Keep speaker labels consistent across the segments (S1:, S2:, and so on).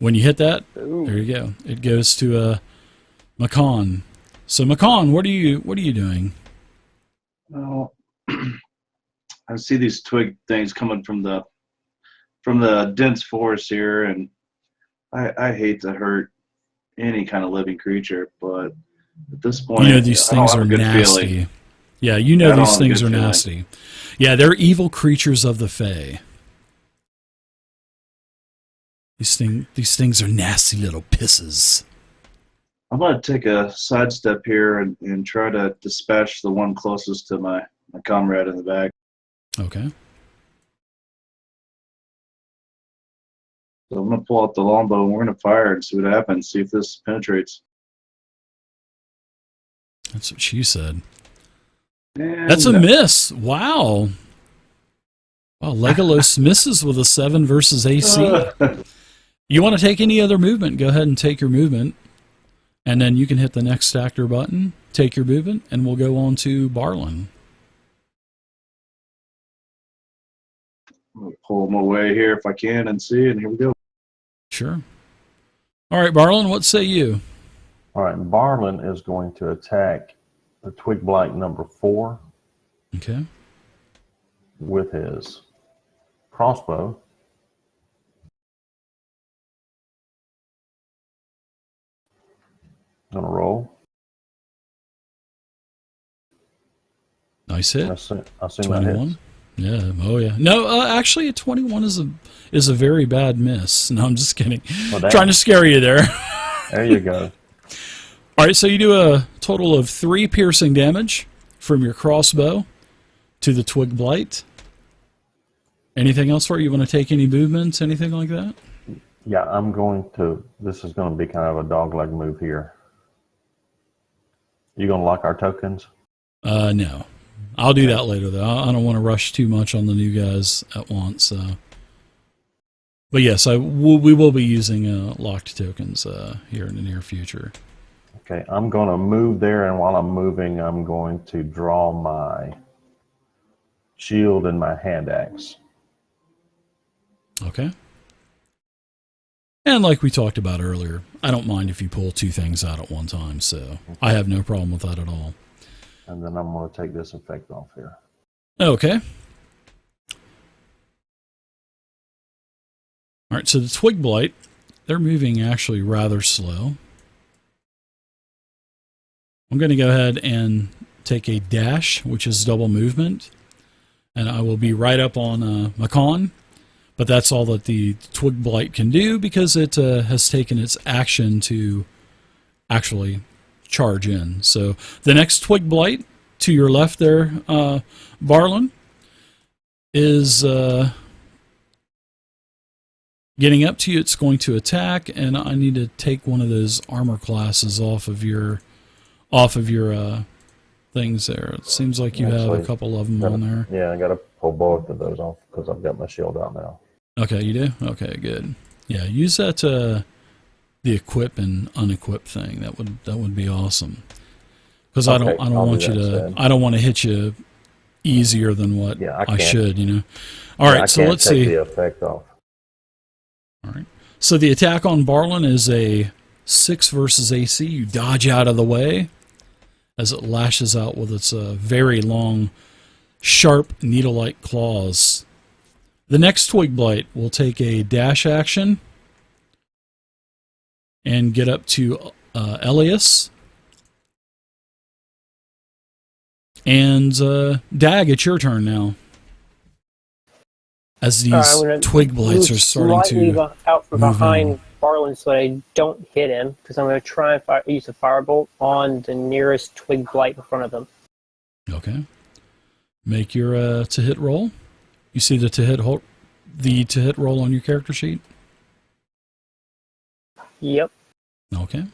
S1: When you hit that,
S2: Ooh.
S1: there you go. It goes to Macan. So Macan, what are you doing?
S3: Well, I see these twig things coming from the dense forest here, and I hate to hurt any kind of living creature, but at this point,
S1: You know these
S3: I don't
S1: things
S3: have
S1: are
S3: a good
S1: nasty.
S3: feeling.
S1: Yeah, you know
S3: I don't
S1: these
S3: have a
S1: things
S3: good
S1: are
S3: feeling.
S1: nasty. Yeah, they're evil creatures of the Fae. These things are nasty little pisses.
S3: I'm going to take a sidestep here and try to dispatch the one closest to my comrade in the back.
S1: Okay.
S3: So I'm going to pull out the longbow and we're going to fire and see what happens, see if this penetrates.
S1: That's what she said.
S3: And
S1: That's a miss. Wow. Wow, Legolas misses with a 7 versus AC. You want to take any other movement, go ahead and take your movement. And then you can hit the next actor button, take your movement, and we'll go on to Barlin.
S3: I'm going to pull him away here if I can and see, and here we go.
S1: Sure. All right, Barlin, what say you?
S4: All right, Barlin is going to attack the Twig Blight number 4
S1: Okay.
S4: with his crossbow. Gonna roll.
S1: Nice hit.
S4: I assume that
S1: 21.
S4: hits.
S1: Yeah. Oh, yeah. No, actually, a 21 is a very bad miss. No, I'm just kidding.
S4: Well, damn.
S1: Trying to scare you there.
S4: There you go.
S1: All right, so you do a total of 3 piercing damage from your crossbow to the Twig Blight. Anything else for you? You want to take any movements, anything like that?
S4: Yeah, I'm going to. This is going to be kind of a dogleg move here. You going to lock our tokens?
S1: No. I'll do that later, though. I don't want to rush too much on the new guys at once. But yes, we will be using locked tokens here in the near future.
S4: Okay, I'm going to move there, and while I'm moving, I'm going to draw my shield and my hand axe.
S1: Okay. And like we talked about earlier, I don't mind if you pull 2 things out at one time, so I have no problem with that at all.
S4: And then I'm going to take this effect off here.
S1: Okay. All right, so the Twig Blight, they're moving actually rather slow. I'm going to go ahead and take a dash, which is double movement, and I will be right up on Macan. But that's all that the Twig Blight can do because it has taken its action to actually charge in. So the next Twig Blight to your left there, Barlin, is getting up to you. It's going to attack, and I need to take one of those armor classes off of your things there. It seems like you have a couple of them on there.
S4: Yeah, I got to pull both of those off because I've got my shield out now.
S1: Okay, you do? Okay, good. Yeah, use that the equip and unequip thing. That would be awesome. Because I don't want you to. I don't want to hit you easier than what I should. You know. All right, so let's see.
S4: The effect off.
S1: All right. So the attack on Barlin is a 6 versus AC. You dodge out of the way as it lashes out with its very long, sharp, needle-like claws. The next Twig Blight will take a dash action and get up to Elias. And Dag, it's your turn now. As these Twig Blights are starting to
S2: out from
S1: move
S2: behind
S1: in.
S2: Barlin so that I don't hit him, because I'm going to try and use a firebolt on the nearest Twig Blight in front of them.
S1: Okay. Make your to hit roll. You see the to hit roll on your character sheet?
S2: Yep.
S1: Okay.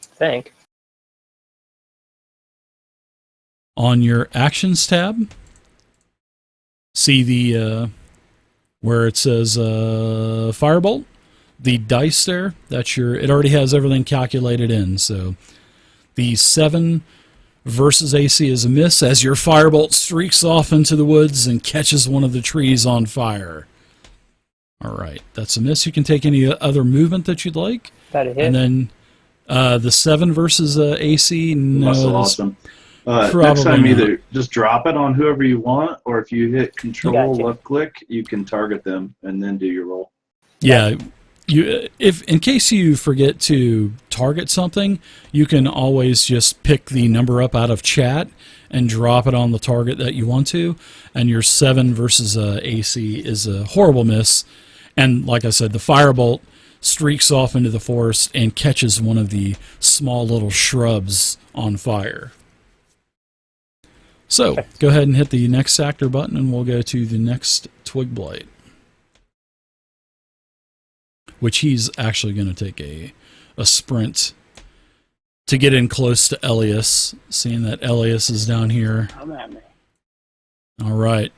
S2: Think.
S1: On your actions tab, see the where it says firebolt, the dice there. That's it already has everything calculated in. So the 7 versus AC is a miss as your firebolt streaks off into the woods and catches one of the trees on fire. All right, that's a miss. You can take any other movement that you'd like.
S2: That a hit?
S1: And then the 7 versus AC, no.
S3: That's awesome.
S1: Probably
S3: Next time,
S1: not.
S3: either just drop it on whoever you want, or if you hit Control
S2: Gotcha.
S3: left click, you can target them and then do your roll.
S1: Yeah, if in case you forget to target something, you can always just pick the number up out of chat and drop it on the target that you want to. And your 7 versus AC is a horrible miss. And like I said, the firebolt streaks off into the forest and catches one of the small little shrubs on fire. So, go ahead and hit the next actor button and we'll go to the next Twig Blight. Which he's actually going to take a sprint to get in close to Elias, seeing that Elias is down here.
S2: Come at me.
S1: All right.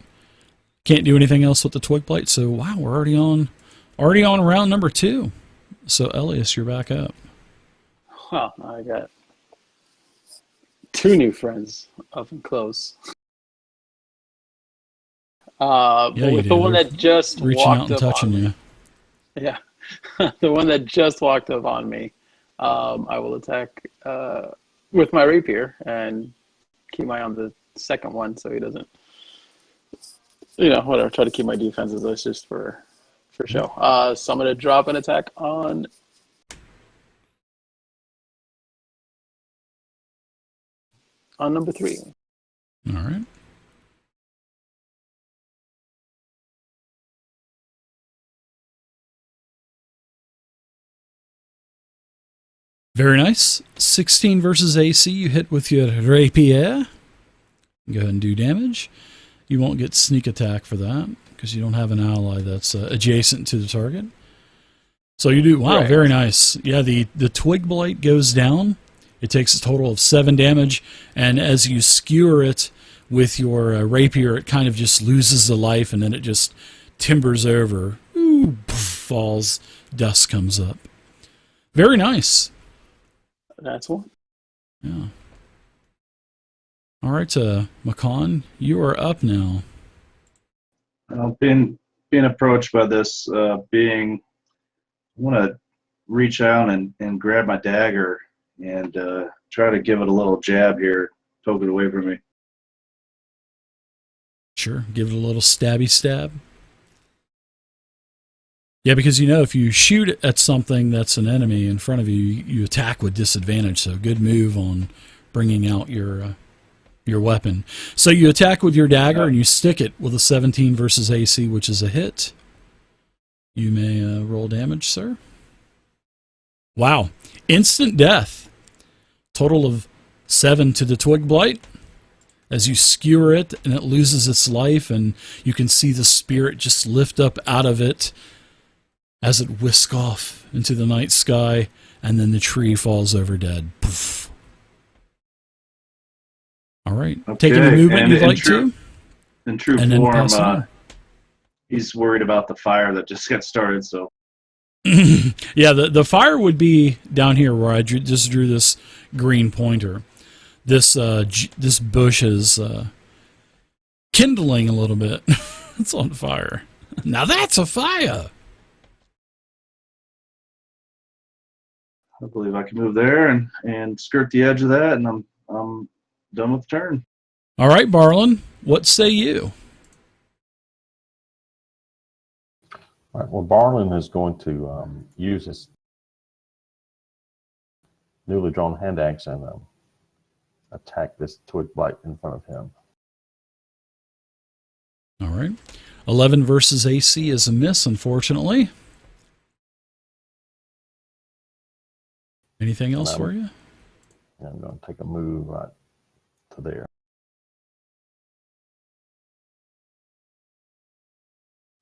S1: Can't do anything else with the Twig Blight, so wow, we're already on round number 2. So Elias, you're back up.
S5: Well, I got 2 new friends up and close.
S1: Yeah, you
S5: with
S1: do.
S5: the one
S1: They're
S5: that just
S1: reaching
S5: walked
S1: out and
S5: up
S1: touching
S5: on
S1: you.
S5: me. Yeah, the one that just walked up on me. I will attack with my rapier and keep my eye on the second one so he doesn't. Whatever. Try to keep my defenses. That's just for show. So I'm going to drop an attack on. On number 3.
S1: All right. Very nice. 16 versus AC. You hit with your rapier. Go ahead and do damage. You won't get sneak attack for that because you don't have an ally that's adjacent to the target. So you do. Wow,
S5: Right.
S1: very nice. Yeah, the Twig Blight goes down. It takes a total of 7 damage, and as you skewer it with your rapier, it kind of just loses the life, and then it just timbers over. Ooh, poof, falls. Dust comes up. Very nice.
S5: That's one.
S1: Yeah. All right, Macan, you are up now.
S3: Being approached by this being, I want to reach out and grab my dagger and try to give it a little jab here, poke it away from me.
S1: Sure, give it a little stabby stab. Yeah, because if you shoot at something that's an enemy in front of you, you attack with disadvantage. So good move on bringing out your weapon. So you attack with your dagger and you stick it with a 17 versus AC, which is a hit. You may roll damage, sir. Wow, instant death. Total of 7 to the Twig Blight. As you skewer it and it loses its life, and you can see the spirit just lift up out of it as it whisks off into the night sky, and then the tree falls over dead. Poof. All right.
S3: Okay,
S1: Taking the movement
S3: and
S1: you'd
S3: in
S1: like
S3: true-
S1: to.
S3: In true
S1: And then pass it
S3: form,
S1: on.
S3: he's worried about the fire that just got started, so
S1: Yeah, the fire would be down here where I just drew this green pointer. This bush is kindling a little bit. It's on fire. Now that's a fire.
S3: I believe I can move there and skirt the edge of that, and I'm done with the turn.
S1: All right, Barlin, what say you?
S4: All right, well, Barlin is going to use his newly drawn hand axe and attack this Twig Blight in front of him.
S1: All right. 11 versus AC is a miss, unfortunately. Anything else for you?
S4: And I'm going to take a move right to there.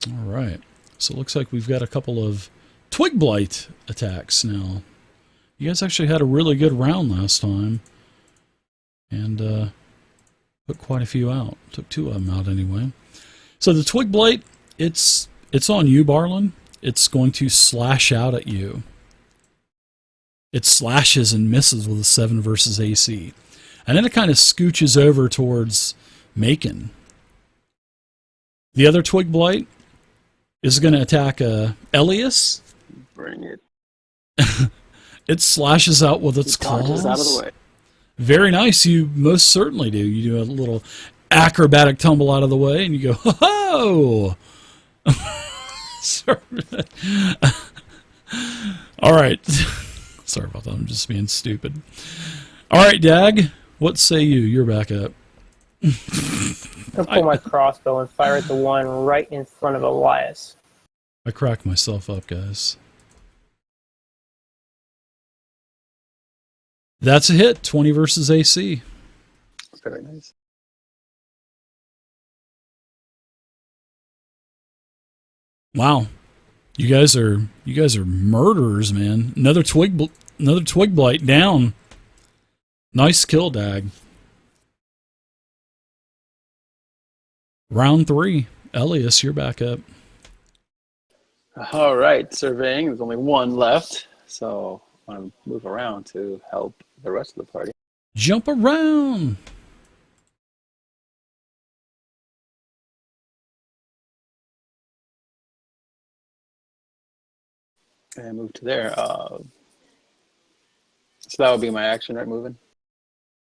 S1: All right. So it looks like we've got a couple of Twig Blight attacks now. You guys actually had a really good round last time. And put quite a few out. Took 2 of them out anyway. So the Twig Blight, it's on you, Barlin. It's going to slash out at you. It slashes and misses with a 7 versus AC. And then it kind of scooches over towards Macon. The other Twig Blight is going to attack Elias.
S5: Bring it.
S1: It slashes out with its claws.
S5: Dodges out of the way.
S1: Very nice. You most certainly do. You do a little acrobatic tumble out of the way, and you go, ho ho! Sorry. All right. Sorry about that. I'm just being stupid. All right, Dag. What say you? You're back up.
S2: I'll pull my crossbow and fire at the one right in front of Elias.
S1: I cracked myself up, guys. That's a hit. 20 versus AC.
S5: Very nice.
S1: Wow. You guys are murderers, man. Another twig blight down. Nice kill, Dag. Round 3. Elias, you're back up.
S5: All right, surveying. There's only one left, so I want to move around to help the rest of the party.
S1: Jump around.
S5: And move to there. So that would be my action, right? Moving.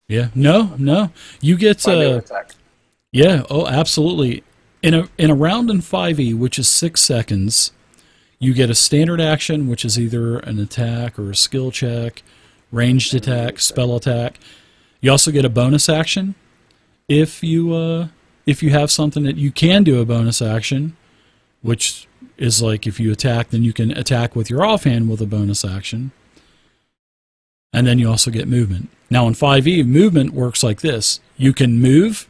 S1: Yeah. No. You get
S5: Attack.
S1: yeah. Oh, absolutely. In a round in 5e, which is 6 seconds, you get a standard action, which is either an attack or a skill check, ranged attack, spell attack. You also get a bonus action if you have something that you can do a bonus action, which is like if you attack, then you can attack with your offhand with a bonus action. And then you also get movement. Now in 5e, movement works like this. You can move,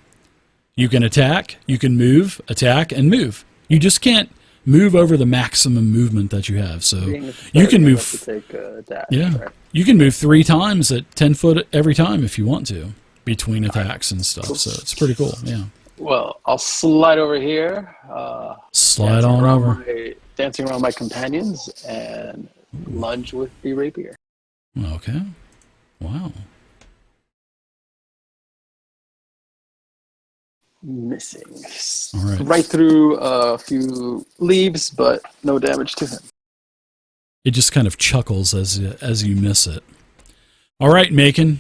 S1: you can attack, you can move, attack, and move. You just can't move over the maximum movement that you have. So you can move.
S5: To take a dash,
S1: yeah,
S5: right?
S1: You can move 3 times at 10 foot every time if you want to, between attacks and stuff. So it's pretty cool. Yeah.
S5: Well, I'll slide over here.
S1: Slide on over.
S5: Dancing around my companions and lunge with the rapier.
S1: Okay. Wow.
S5: Missing.
S1: All right.
S5: Right through a few leaves, but no damage to him.
S1: It just kind of chuckles as you miss it. All right, Macon.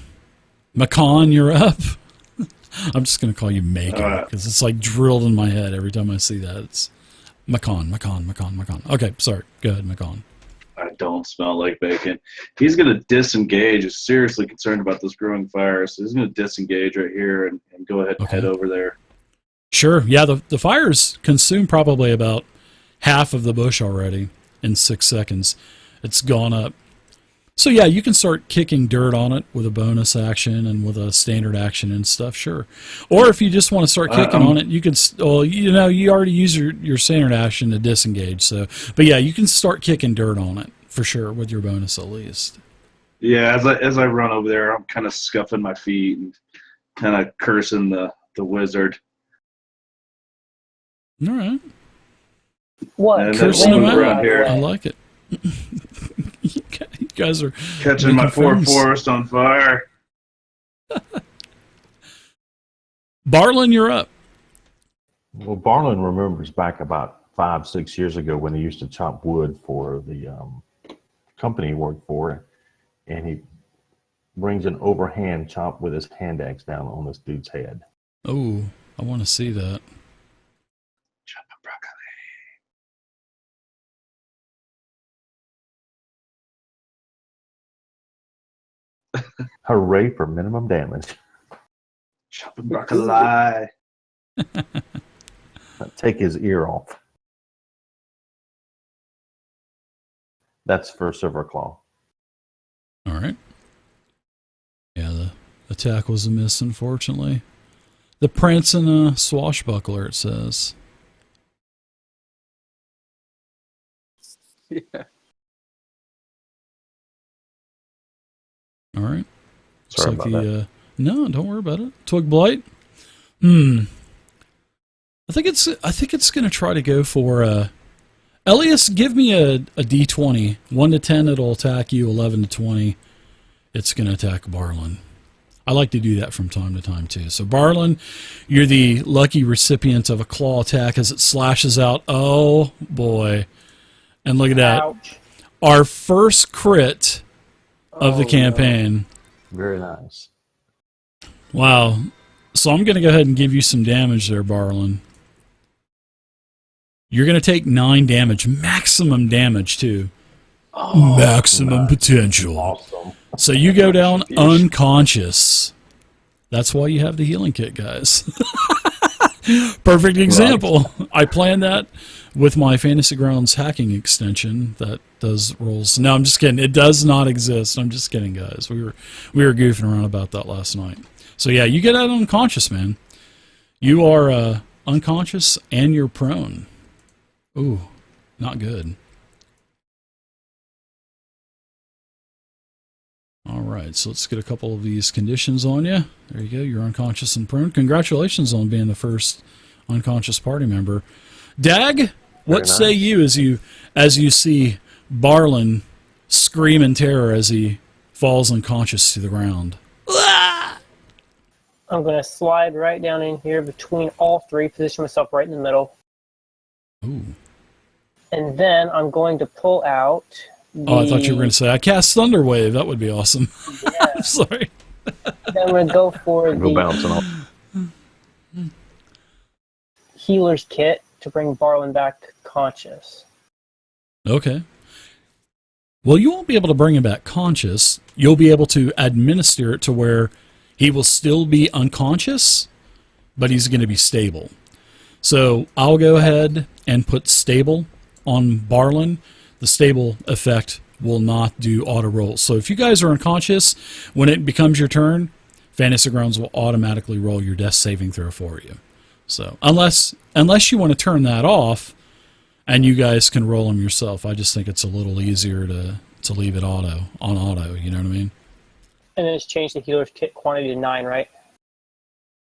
S1: McCon, you're up. I'm just going to call you Macon because it's like drilled in my head every time I see that. It's McCon. Okay, sorry. Go ahead, McCon.
S3: I don't smell like bacon. He's going to disengage. He's seriously concerned about this growing fire, so he's going to disengage right here and go ahead and head over there.
S1: Sure. Yeah, the fires consume probably about half of the bush already in 6 seconds. It's gone up. So yeah, you can start kicking dirt on it with a bonus action and with a standard action and stuff, sure. Or if you just want to start kicking on it, you can, well, you know, you already use your standard action to disengage. So, but yeah, you can start kicking dirt on it for sure with your bonus at least.
S3: Yeah, as I run over there, I'm kind of scuffing my feet and kind of cursing the wizard.
S1: All right.
S2: What?
S1: Cursing him out.
S3: Here.
S1: I like it. You guys are
S3: catching my forest on fire.
S1: Barlin, you're up.
S4: Well, Barlin remembers back about 5-6 years ago when he used to chop wood for the company he worked for, and he brings an overhand chop with his hand axe down on this dude's head.
S1: Oh, I want to see that.
S3: Chopping broccoli.
S4: Hooray for minimum damage.
S3: Chopping broccoli.
S4: Take his ear off. That's for Silverclaw.
S1: All right. Yeah, the attack was a miss, unfortunately. The Prince and a Swashbuckler, it says.
S5: Yeah.
S1: All right.
S4: Sorry about that.
S1: No, don't worry about it. Twig Blight. I think it's going to try to go for Elias, give me a D20. 1 to 10, it'll attack you. 11 to 20, it's going to attack Barlin. I like to do that from time to time too. So Barlin, you're the lucky recipient of a claw attack as it slashes out. Oh boy. And look at that.
S2: Ouch.
S1: Our first crit of the campaign.
S4: No. Very nice.
S1: Wow. So I'm going to go ahead and give you some damage there, Barlin. You're going to take 9 damage. Maximum damage, too.
S5: Oh,
S1: Maximum potential.
S4: Awesome.
S1: So you go down unconscious. That's why you have the healing kit, guys. Perfect example. Right. I planned that with my Fantasy Grounds hacking extension that does rolls. No, I'm just kidding. It does not exist. I'm just kidding, guys. We were goofing around about that last night. So yeah, you get out unconscious, man. You are unconscious and you're prone. Ooh, not good. All right, so let's get a couple of these conditions on you. There you go. You're unconscious and prone. Congratulations on being the first unconscious party member. Dag, what say you as you see Barlin scream in terror as he falls unconscious to the ground?
S2: I'm going to slide right down in here between all three, position myself right in the middle.
S1: Ooh. And
S2: then I'm going to pull out
S1: Oh, I thought you were going to say, I cast Thunder Wave. That would be awesome.
S2: Yeah.
S1: I'm sorry.
S2: Then I'm going to go for
S4: Go bouncing off.
S2: healer's kit to bring Barlin back conscious.
S1: Okay. Well, you won't be able to bring him back conscious. You'll be able to administer it to where he will still be unconscious, but he's going to be stable. So I'll go ahead and put stable on Barlin. The stable effect will not do auto rolls. So if you guys are unconscious, when it becomes your turn, Fantasy Grounds will automatically roll your death saving throw for you. So unless you want to turn that off, and you guys can roll them yourself, I just think it's a little easier to leave it on auto. You know what I mean?
S2: And then it's changed the healer's kit quantity to 9, right?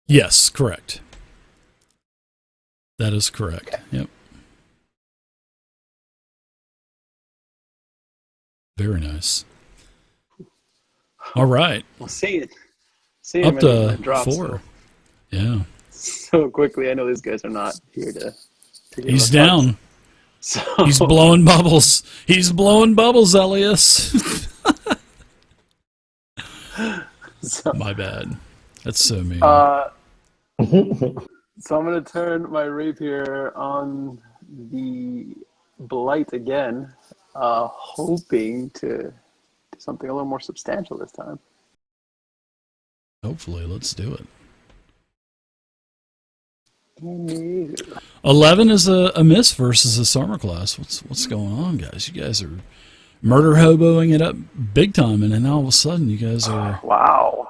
S1: Yes, correct. That is correct. Okay. Yep. Very nice. All right.
S5: Well, see
S1: up to 4. Yeah.
S5: So quickly. I know these guys are not here to
S1: He's down.
S5: So.
S1: He's blowing bubbles. He's blowing bubbles, Elias.
S5: So,
S1: my bad. That's so mean.
S5: So I'm going to turn my rapier on the blight again, hoping to do something a little more substantial this time.
S1: Hopefully, let's do it.
S5: No.
S1: 11 is a miss versus a armor class. What's going on, guys? You guys are murder hoboing it up big time, and then all of a sudden, you guys are
S5: wow.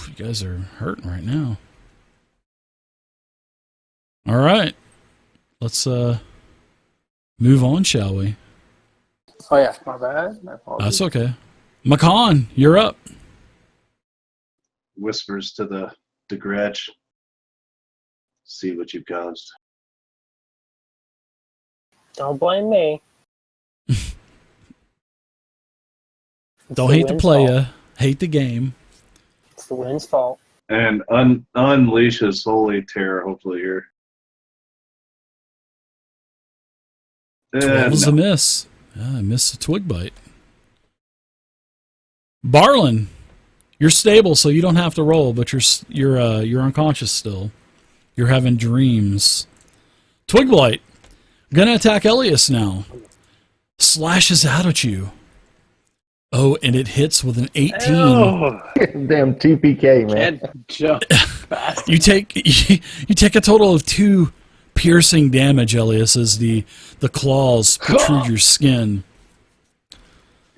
S1: You guys are hurting right now. All right, let's move on, shall we?
S5: Oh yeah, my bad. My apologies.
S1: That's okay. McCon, you're up.
S3: Whispers to the Gretch. See what you've caused.
S2: Don't blame me.
S1: Don't hate the player, hate the game.
S2: It's the wind's fault.
S3: And unleash his holy terror, hopefully, here.
S1: 12 is a miss. I missed a twig bite. Barlin, you're stable, so you don't have to roll, but you're unconscious still. You're having dreams. Twig blight, gonna attack Elias now. Slashes out at you. Oh, and it hits with an 18.
S4: Oh, damn TPK, man.
S5: Jump fast.
S1: You take a total of 2 piercing damage, Elias, as the claws protrude your skin.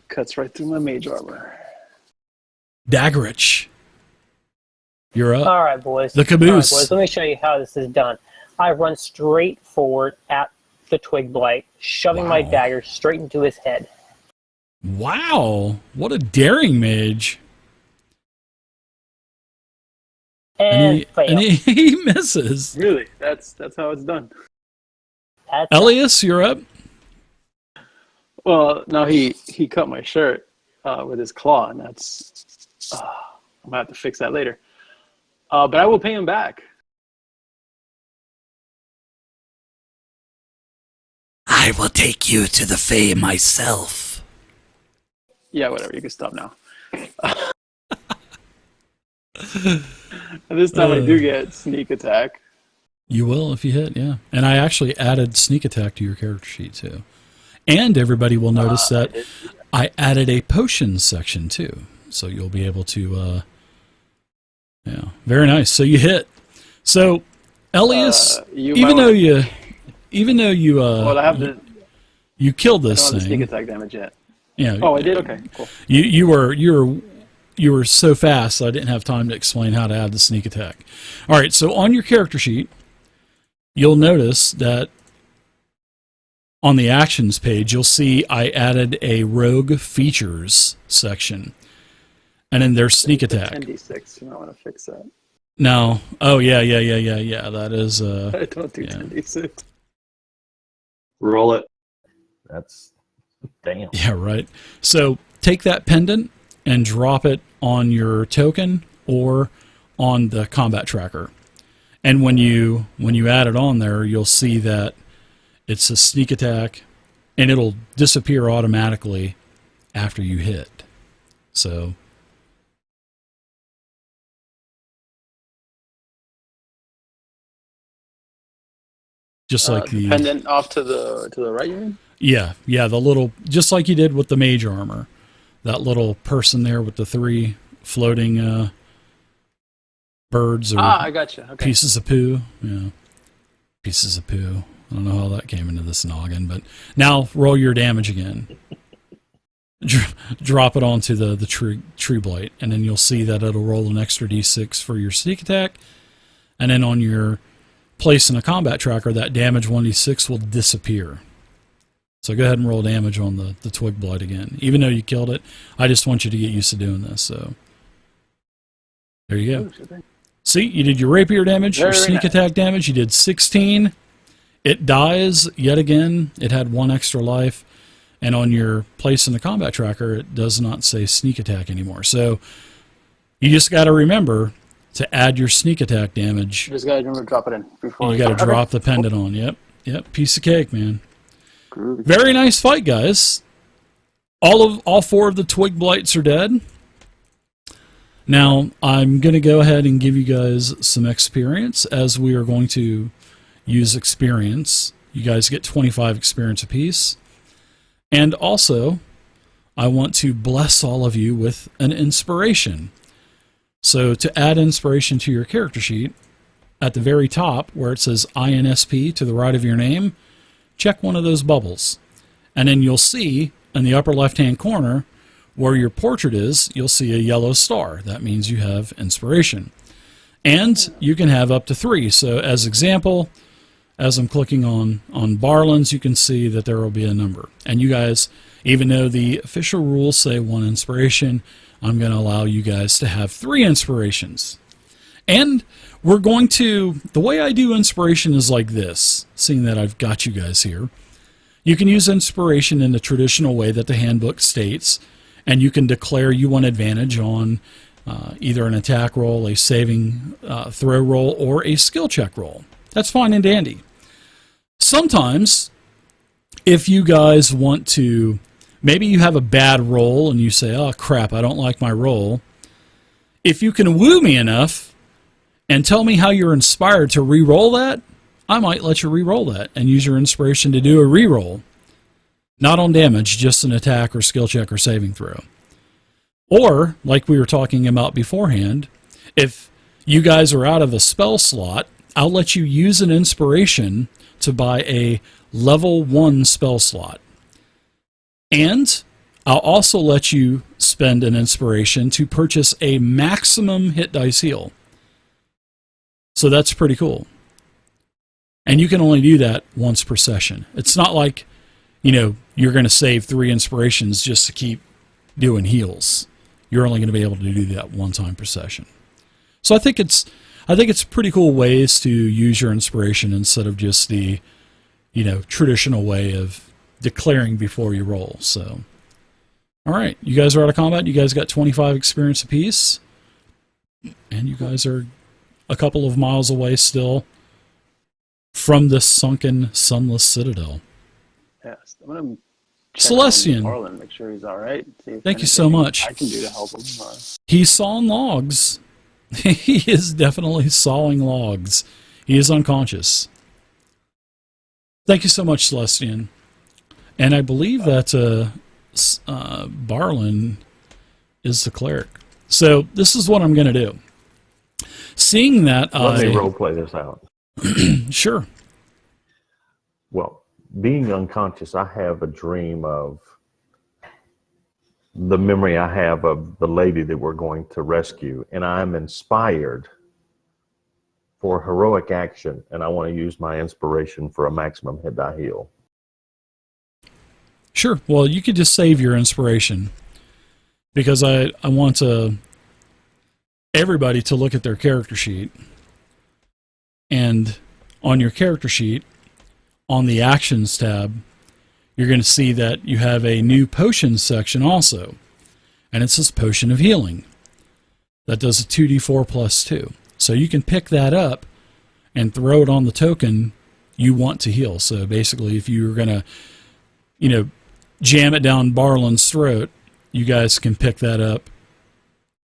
S5: Cuts right through my mage armor.
S1: Daggerich, you're up.
S2: All right, boys.
S1: The caboose.
S2: All right, boys. Let me show you how this is done. I run straight forward at the twig blight, shoving my dagger straight into his head.
S1: Wow, what a daring mage.
S2: And
S1: he misses.
S5: Really? That's how it's done.
S1: Elias, you're up.
S5: Well, now he cut my shirt with his claw, and that's I'm gonna have to fix that later. But I will pay him back.
S1: I will take you to the Fae myself.
S5: Yeah, whatever. You can stop now. And this time I do get sneak attack.
S1: You will if you hit, yeah. And I actually added sneak attack to your character sheet too. And everybody will notice that I added a potions section too. So you'll be able to, yeah, very nice. So you hit. So Elias, even though you,
S5: well, I have the.
S1: you killed this
S5: I don't have the
S1: thing.
S5: sneak attack damage yet.
S1: Yeah.
S5: Oh, I did. Okay, cool.
S1: You were so fast I didn't have time to explain how to add the sneak attack. All right, so on your character sheet, you'll notice that on the actions page, you'll see I added a rogue features section, and then there's sneak attack.
S5: 10d6. You might want to fix that.
S1: No. Oh yeah. That is.
S5: I don't do
S1: yeah.
S5: 10d6.
S3: Roll it.
S4: That's damn.
S1: Yeah, right. So take that pendant and drop it on your token or on the combat tracker. And when you add it on there, you'll see that it's a sneak attack, and it'll disappear automatically after you hit. So just like the
S5: pendant off to the right, you mean?
S1: Yeah, the little, just like you did with the mage armor, that little person there with the 3 floating birds or
S5: I gotcha. Okay.
S1: pieces of poo. Yeah, pieces of poo. I don't know how that came into this noggin, but now roll your damage again. Drop it onto the tree blight, and then you'll see that it'll roll an extra d6 for your sneak attack, and then on your place in a combat tracker, that damage 1d6 will disappear. So go ahead and roll damage on the twig blight again. Even though you killed it, I just want you to get used to doing this. So there you go. See, you did your rapier damage, your sneak attack damage. You did 16. It dies yet again. It had 1 extra life. And on your place in the combat tracker, it does not say sneak attack anymore. So you just got to remember to add your sneak attack damage.
S5: You just got to remember to drop it in before
S1: You got to drop the pendant on. Yep. Piece of cake, man.
S5: Groovy.
S1: Very nice fight, guys. All 4 of the twig blights are dead. Now, I'm going to go ahead and give you guys some experience, as we are going to use experience. You guys get 25 experience apiece. And also, I want to bless all of you with an inspiration. So to add inspiration to your character sheet, at the very top where it says INSP to the right of your name, check one of those bubbles. And then you'll see in the upper left-hand corner where your portrait is, you'll see a yellow star. That means you have inspiration. And you can have up to 3. So as example, as I'm clicking on Barlin's, you can see that there will be a number. And you guys, even though the official rules say 1 inspiration, I'm going to allow you guys to have 3 inspirations. And we're going to, the way I do inspiration is like this, seeing that I've got you guys here. You can use inspiration in the traditional way that the handbook states, and you can declare you want advantage on either an attack roll, a saving throw roll, or a skill check roll. That's fine and dandy. Sometimes, if you guys want to, maybe you have a bad roll and you say, oh crap, I don't like my roll. If you can woo me enough and tell me how you're inspired to re-roll that, I might let you re-roll that and use your inspiration to do a re-roll. Not on damage, just an attack or skill check or saving throw. Or, like we were talking about beforehand, if you guys are out of a spell slot, I'll let you use an inspiration to buy a level 1 spell slot. And I'll also let you spend an inspiration to purchase a maximum hit dice heal. So that's pretty cool. And you can only do that once per session. It's not like, you're going to save 3 inspirations just to keep doing heals. You're only going to be able to do that 1 time per session. So I think it's pretty cool ways to use your inspiration instead of just the, traditional way of declaring before you roll. So, all right, you guys are out of combat. You guys got 25 experience apiece. And you guys are a couple of miles away still from the sunken Sunless Citadel.
S5: Yes, I'm gonna check
S1: Celestian.
S5: on Arlen, make sure he's all right. See if
S1: Thank you so
S5: anything
S1: much.
S5: I can do to help him.
S1: He's sawing logs. He is definitely sawing logs. He is unconscious. Thank you so much, Celestian. And I believe that Barlin is the cleric. So this is what I'm going to do. Seeing that
S4: Let me role play this out.
S1: Sure.
S4: Well, being unconscious, I have a dream of the memory I have of the lady that we're going to rescue, and I'm inspired for heroic action, and I want to use my inspiration for a maximum hit die heal.
S1: Sure. Well, you could just save your inspiration because I want everybody to look at their character sheet. And on your character sheet, on the Actions tab, you're going to see that you have a new Potions section also. And it says Potion of Healing. That does a 2d4 plus 2. So you can pick that up and throw it on the token you want to heal. So basically, if you're going to, jam it down Barlin's throat, you guys can pick that up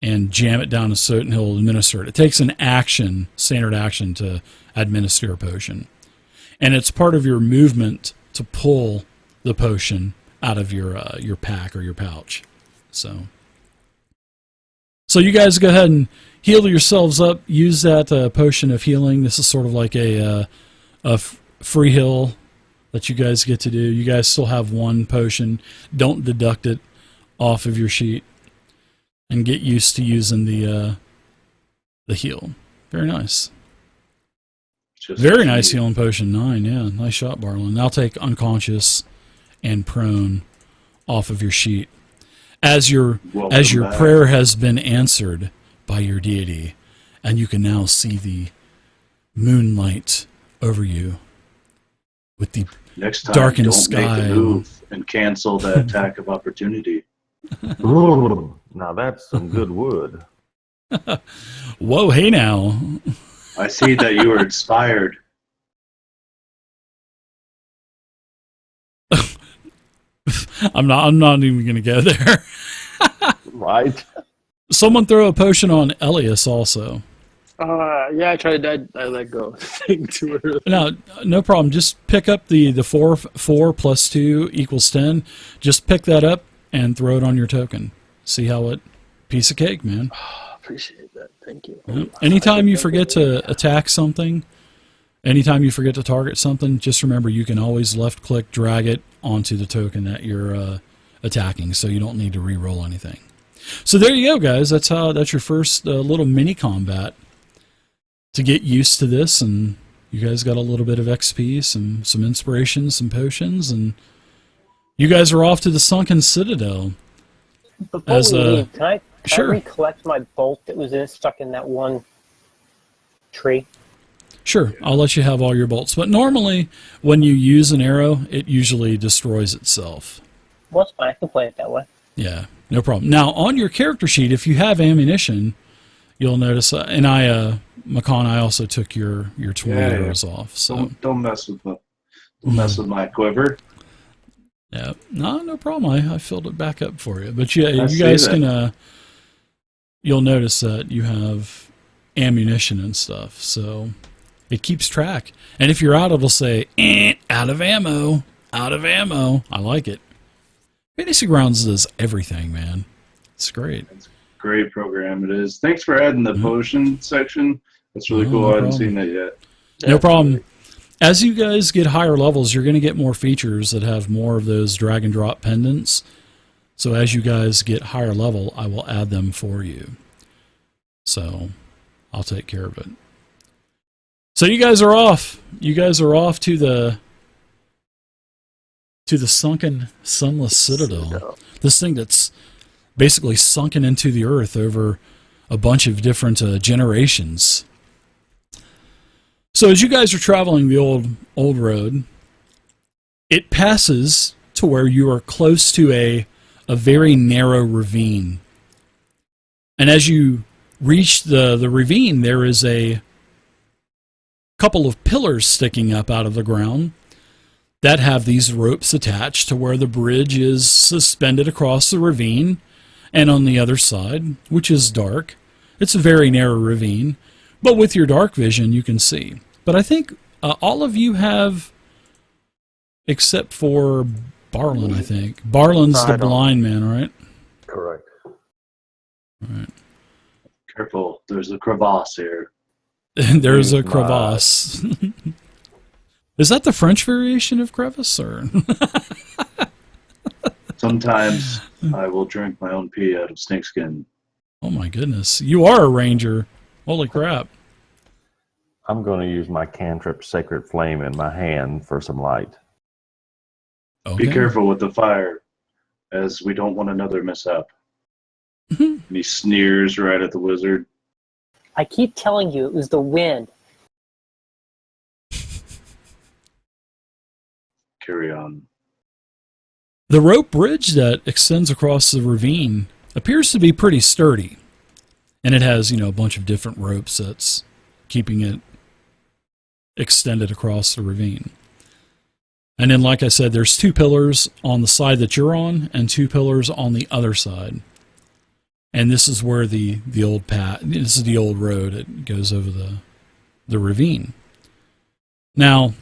S1: and jam it down his throat and he'll administer it. It takes an action, standard action, to administer a potion. And it's part of your movement to pull the potion out of your pack or your pouch. So you guys go ahead and heal yourselves up. Use that potion of healing. This is sort of like a free heal that you guys get to do. You guys still have one potion. Don't deduct it off of your sheet. And get used to using the heal. Very nice. Very nice healing potion, 9. Yeah, nice shot, Barlin. I'll take unconscious and prone off of your sheet. As your prayer has been answered by your deity, and you can now see the moonlight over you with the
S3: Next time,
S1: darkened
S3: don't
S1: sky.
S3: Make the move and cancel the attack of opportunity.
S4: Now that's some good wood.
S1: Whoa, hey now.
S3: I see that you were inspired.
S1: I'm not even going to go there.
S4: Right.
S1: Someone throw a potion on Elias also.
S5: Yeah, I tried. I let go. Too early.
S1: No problem. Just pick up the 4 plus 2 equals 10. Just pick that up and throw it on your token. See how it... Piece of cake, man.
S5: Appreciate that. Thank you.
S1: Yeah. Anytime you forget to attack something, anytime you forget to target something, just remember you can always left-click, drag it onto the token that you're attacking, so you don't need to re-roll anything. So there you go, guys. That's your first little mini combat to get used to this, and you guys got a little bit of XP, some inspiration, some potions, and you guys are off to the Sunken Citadel.
S2: Before we leave, can I
S1: sure.
S2: recollect my bolt that was stuck in that one tree?
S1: Sure, I'll let you have all your bolts. But normally, when you use an arrow, it usually destroys itself.
S2: Well, it's fine. I can play it that way.
S1: Yeah, no problem. Now, on your character sheet, if you have ammunition, you'll notice, and Macon, I also took your 20 arrows off. So
S3: don't mess with my quiver.
S1: Yeah, no problem. I filled it back up for you. But yeah, you guys can. You'll notice that you have ammunition and stuff, so it keeps track. And if you're out, it'll say out of ammo, out of ammo. I like it. Fantasy Grounds does everything, man. It's great.
S3: It's a great program. It is. Thanks for adding the potion section. That's really cool. I hadn't seen that yet.
S1: No problem. As you guys get higher levels, you're going to get more features that have more of those drag and drop pendants. So as you guys get higher level, I will add them for you. So I'll take care of it. So you guys are off. You guys are off to the sunken Sunless Citadel. This thing that's basically sunken into the earth over a bunch of different generations. So as you guys are traveling the old road, it passes to where you are close to a very narrow ravine. And as you reach the ravine, there is a couple of pillars sticking up out of the ground that have these ropes attached to where the bridge is suspended across the ravine. And on the other side, which is dark, it's a very narrow ravine, but with your dark vision you can see. But I think all of you have, except for Barlin, I think. Barlin's the blind man, right?
S4: Correct.
S1: Right.
S3: Careful, there's a crevasse here.
S1: There's a crevasse. Is that the French variation of crevice, or?
S3: Sometimes I will drink my own pee out of snakeskin.
S1: Oh my goodness, you are a ranger! Holy crap!
S4: I'm going to use my cantrip Sacred Flame in my hand for some light.
S1: Okay.
S3: Be careful with the fire, as we don't want another mishap. And he sneers right at the wizard.
S2: I keep telling you, it was the wind.
S3: Carry on.
S1: The rope bridge that extends across the ravine appears to be pretty sturdy. And it has, a bunch of different ropes that's keeping it extended across the ravine. And then, like I said, there's 2 pillars on the side that you're on and 2 pillars on the other side. And this is where the old path, this is the old road. It goes over the ravine. Now,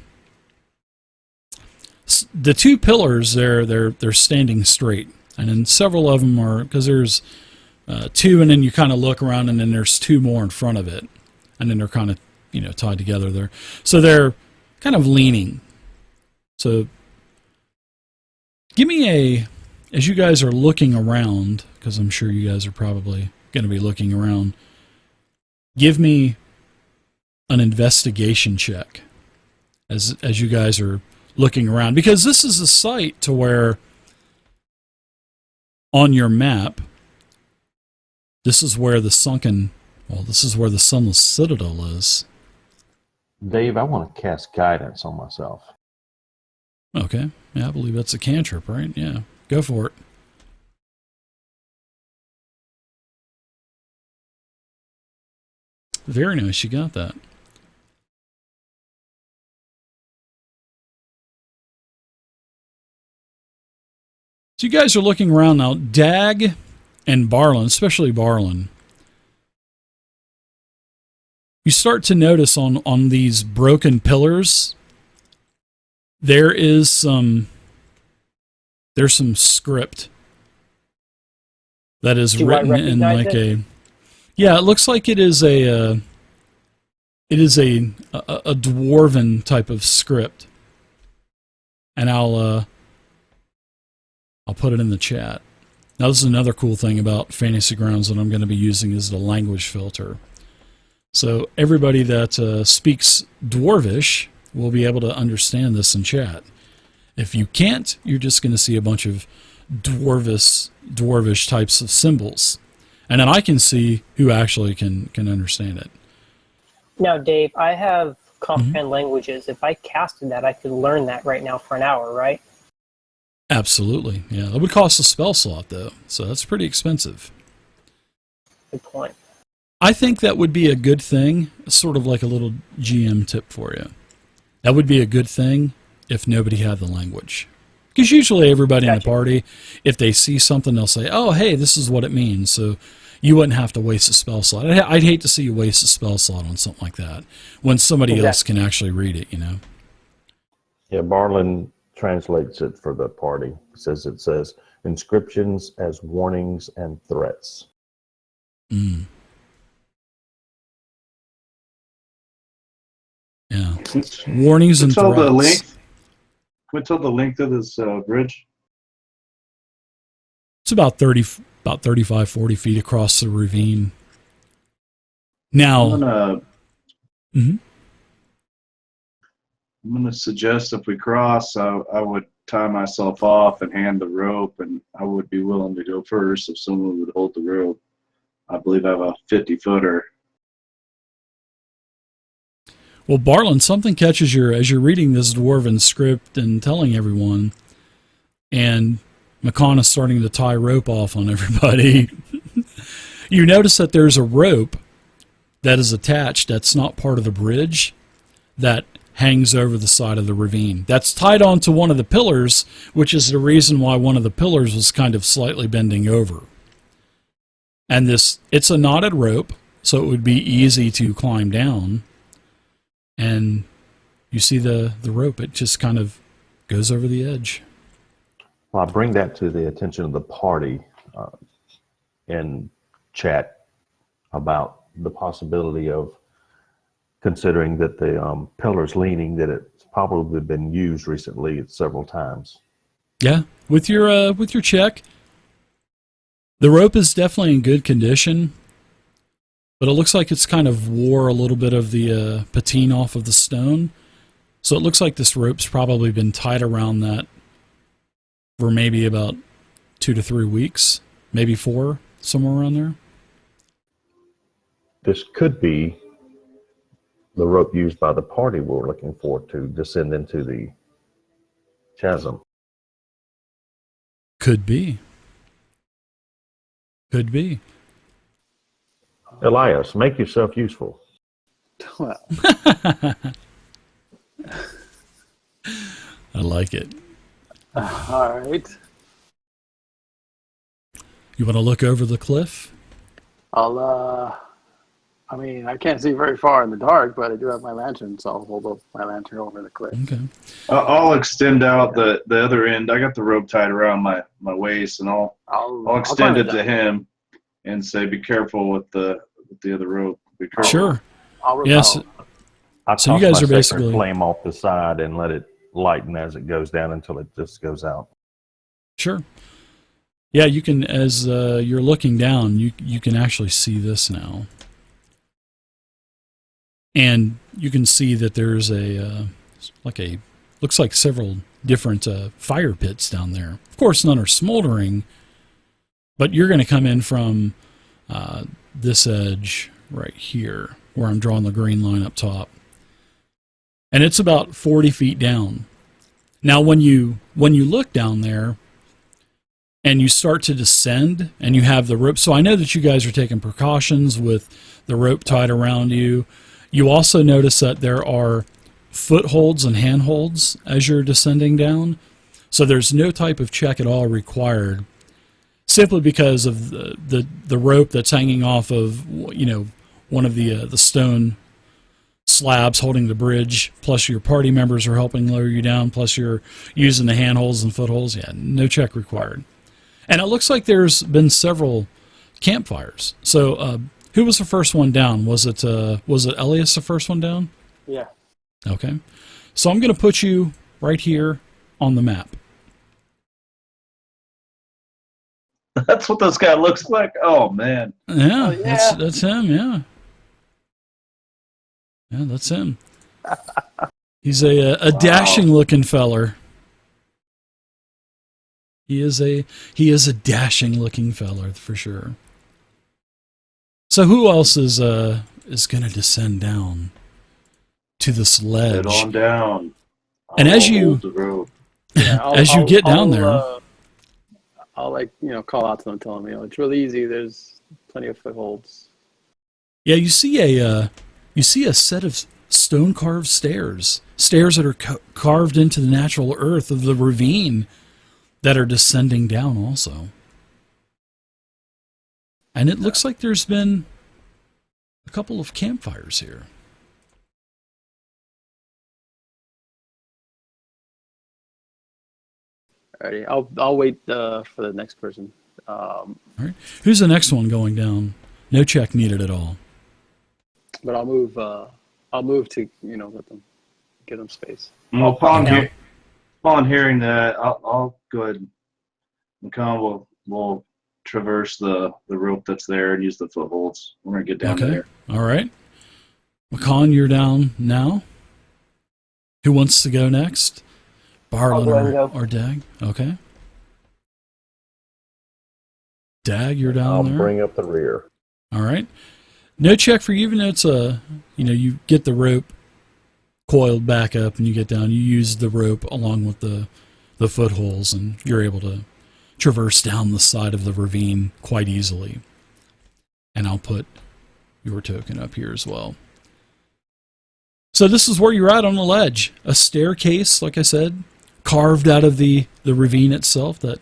S1: the 2 pillars, they're standing straight. And then several of them are, because there's 2, and then you kind of look around, and then there's 2 more in front of it. And then they're kind of, tied together there. So they're kind of leaning. So give me as you guys are looking around, because I'm sure you guys are probably going to be looking around, give me an investigation check as you guys are looking around. Because this is a site to where, on your map, this is where the Sunless Citadel is.
S4: Dave, I want to cast guidance on myself.
S1: Okay. Yeah, I believe that's a cantrip, right? Yeah. Go for it. Very nice. You got that. So you guys are looking around now. Dag and Barlin, especially Barlin, you start to notice on these broken pillars, there's some script that is written in like it looks like it is a dwarven type of script, and I'll put it in the chat. Now, this is another cool thing about Fantasy Grounds that I'm going to be using is the language filter. So everybody that speaks Dwarvish will be able to understand this in chat. If you can't, you're just going to see a bunch of dwarvish types of symbols. And then I can see who actually can understand it.
S2: Now, Dave, I have comprehend languages. If I casted that, I could learn that right now for an hour, right?
S1: Absolutely. Yeah, it would cost a spell slot, though. So that's pretty expensive.
S2: Good point.
S1: I think that would be a good thing, sort of like a little GM tip for you. That would be a good thing if nobody had the language. Because usually everybody in the party, if they see something, they'll say, oh, hey, this is what it means. So you wouldn't have to waste a spell slot. I'd hate to see you waste a spell slot on something like that when somebody else can actually read it,
S4: Yeah, Barlin translates it for the party. It says inscriptions as warnings and threats.
S1: Mm. Yeah. Warnings and threats.
S3: Can we tell the length of this bridge?
S1: It's about 35, 40 feet across the ravine. Now,
S3: I'm gonna suggest if we cross, I would tie myself off and hand the rope, and I would be willing to go first if someone would hold the rope. I believe I have a 50-footer.
S1: Well, Barlin, something catches as you're reading this dwarven script and telling everyone, and McCon is starting to tie rope off on everybody. You notice that there's a rope that is attached that's not part of the bridge that hangs over the side of the ravine. That's tied onto one of the pillars, which is the reason why one of the pillars was kind of slightly bending over. And it's a knotted rope, so it would be easy to climb down. And you see the rope, it just kind of goes over the edge.
S4: Well, I bring that to the attention of the party in chat about the possibility of considering that the pillar's leaning, that it's probably been used recently several times.
S1: Yeah, with your check, the rope is definitely in good condition, but it looks like it's kind of wore a little bit of the patine off of the stone. So it looks like this rope's probably been tied around that for maybe about 2 to 3 weeks, maybe 4, somewhere around there.
S4: This could be the rope used by the party we're looking for to descend into the chasm.
S1: Could be. Could be.
S4: Elias, make yourself useful.
S5: Well,
S1: I like it.
S5: all right.
S1: You want to look over the cliff?
S5: I mean, I can't see very far in the dark, but I do have my lantern, so I'll hold up my lantern over the cliff.
S1: Okay.
S3: I'll extend out the other end. I got the rope tied around my waist, and I'll extend it to him and say, "Be careful with the other rope. Be careful."
S1: Sure.
S5: I'll
S1: Yes.
S4: I
S1: So you
S4: toss
S1: guys
S4: my
S1: are
S4: sacred
S1: basically-
S4: flame off the side and let it lighten as it goes down until it just goes out.
S1: Sure. Yeah, you can, as you're looking down, you can actually see this now. And you can see that there's looks like several different fire pits down there. Of course, none are smoldering, but you're going to come in from this edge right here, where I'm drawing the green line up top. And it's about 40 feet down. Now, when you look down there and you start to descend and you have the rope, so I know that you guys are taking precautions with the rope tied around you. You also notice that there are footholds and handholds as you're descending down. So there's no type of check at all required, simply because of the rope that's hanging off of, one of the stone slabs holding the bridge, plus your party members are helping lower you down, plus you're using the handholds and footholds. Yeah, no check required. And it looks like there's been several campfires. So who was the first one down? Was it Elias the first one down?
S5: Yeah.
S1: Okay. So I'm going to put you right here on the map.
S3: That's what this guy looks like. Oh man.
S1: Yeah,
S5: Oh, yeah.
S1: That's him. Yeah. Yeah, that's him. He's a dashing looking feller. He is a dashing looking feller for sure. So who else is going to descend down to this ledge?
S3: Head on down.
S1: And as
S3: I'll
S1: you-
S3: hold the rope.
S5: Yeah,
S1: As you get down there-
S5: I'll call out to them, tell them, it's really easy. There's plenty of footholds.
S1: Yeah, you see a set of stone carved stairs that are carved into the natural earth of the ravine that are descending down also. And it looks like there's been a couple of campfires here.
S5: Alrighty, I'll wait for the next person.
S1: All right. Who's the next one going down? No check needed at all.
S5: But I'll move. I'll move to let them give them space.
S3: Well, upon hearing that, I'll go ahead and we'll traverse the rope that's there and use the footholds. We're gonna get down there.
S1: All right. McCon, you're down now. Who wants to go next?
S2: I'll go ahead and
S1: Barlin
S2: go.
S1: or Dag? Okay. Dag, you're down
S4: I'll
S1: there.
S4: bring up the rear.
S1: All right. No check for you, even though it's you get the rope coiled back up and you get down. You use the rope along with the footholds, and you're able to traverse down the side of the ravine quite easily. And I'll put your token up here as well. So this is where you're at on the ledge. A staircase, like I said, carved out of the ravine itself that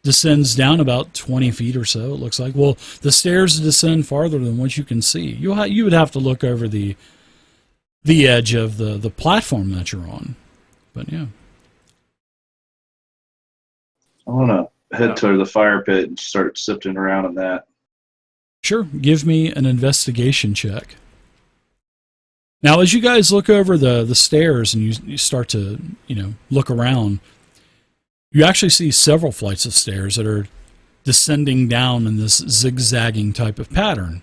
S1: descends down about 20 feet or so, it looks like. Well, the stairs descend farther than what you can see. You would have to look over the edge of the platform that you're on. But yeah.
S3: I want to head toward the fire pit and start sifting around in that.
S1: Sure, give me an investigation check. Now, as you guys look over the stairs and you start to, look around, you actually see several flights of stairs that are descending down in this zigzagging type of pattern.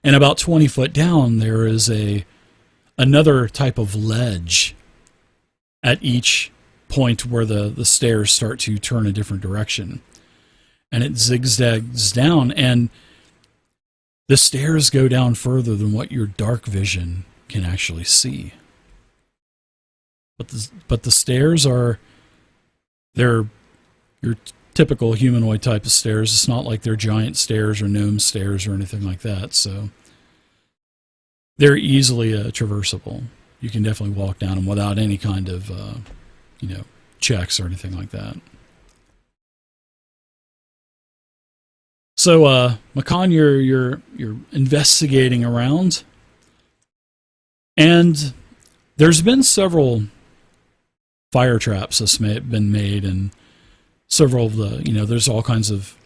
S1: And about 20 foot down, there is another type of ledge at each point where the stairs start to turn a different direction. And it zigzags down, and the stairs go down further than what your dark vision can actually see. But the stairs they're your typical humanoid type of stairs. It's not like they're giant stairs or gnome stairs or anything like that. So they're easily traversable. You can definitely walk down them without any kind of checks or anything like that. So, Makan, you're investigating around, and there's been several fire traps that's been made, and several of there's all kinds of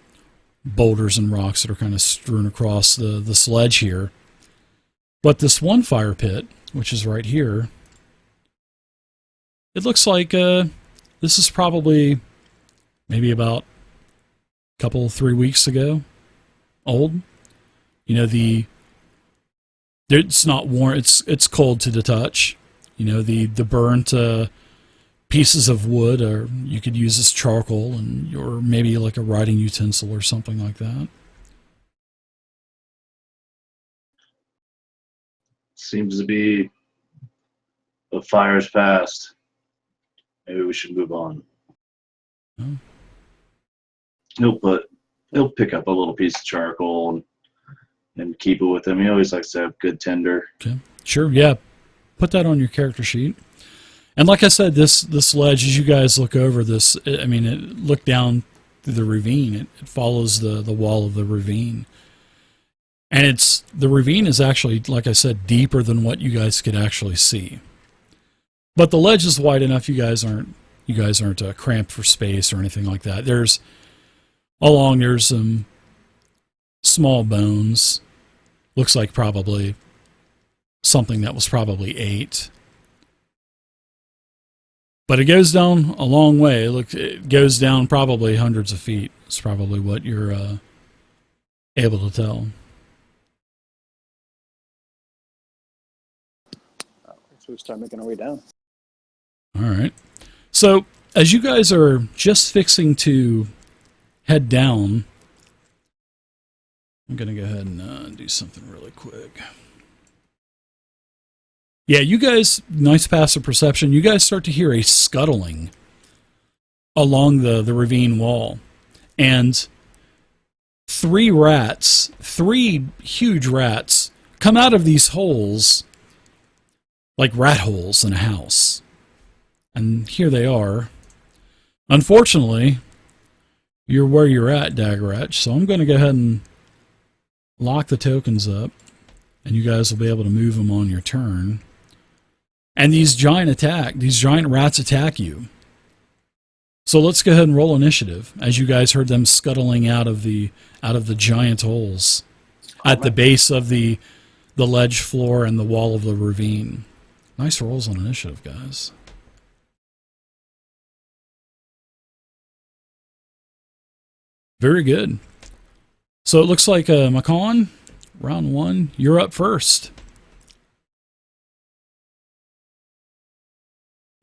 S1: boulders and rocks that are kind of strewn across the sledge here. But this one fire pit, which is right here, it looks like this is probably maybe about couple 3 weeks ago old. It's not warm, it's cold to the touch. The burnt pieces of wood, or you could use as charcoal, or maybe like a writing utensil or something like that.
S3: Seems to be the fire's past. Maybe we should move on.
S1: Oh.
S3: He'll pick up a little piece of charcoal and keep it with him. He always likes to have good tinder.
S1: Okay, sure, yeah. Put that on your character sheet. And like I said, this ledge, as you guys look over this, look down through the ravine. It follows the wall of the ravine, and the ravine is actually, like I said, deeper than what you guys could actually see. But the ledge is wide enough. You guys aren't cramped for space or anything like that. There's some small bones. Looks like probably something that was probably ate. But it goes down a long way. It goes down probably hundreds of feet. It's probably what you're able to tell.
S5: So we start making our way down.
S1: All right. So as you guys are just fixing to head down, I'm going to go ahead and do something really quick. Yeah, you guys, nice passive perception. You guys start to hear a scuttling along the ravine wall. And three huge rats, come out of these holes like rat holes in a house. And here they are. Unfortunately, you're where you're at, Daggeratch, so I'm going to go ahead and lock the tokens up, and you guys will be able to move them on your turn. And these giant rats attack you. So let's go ahead and roll initiative, as you guys heard them scuttling out of the giant holes at the base of the ledge floor and the wall of the ravine. Nice rolls on initiative, guys. Very good. So it looks like Makan, round one, you're up first.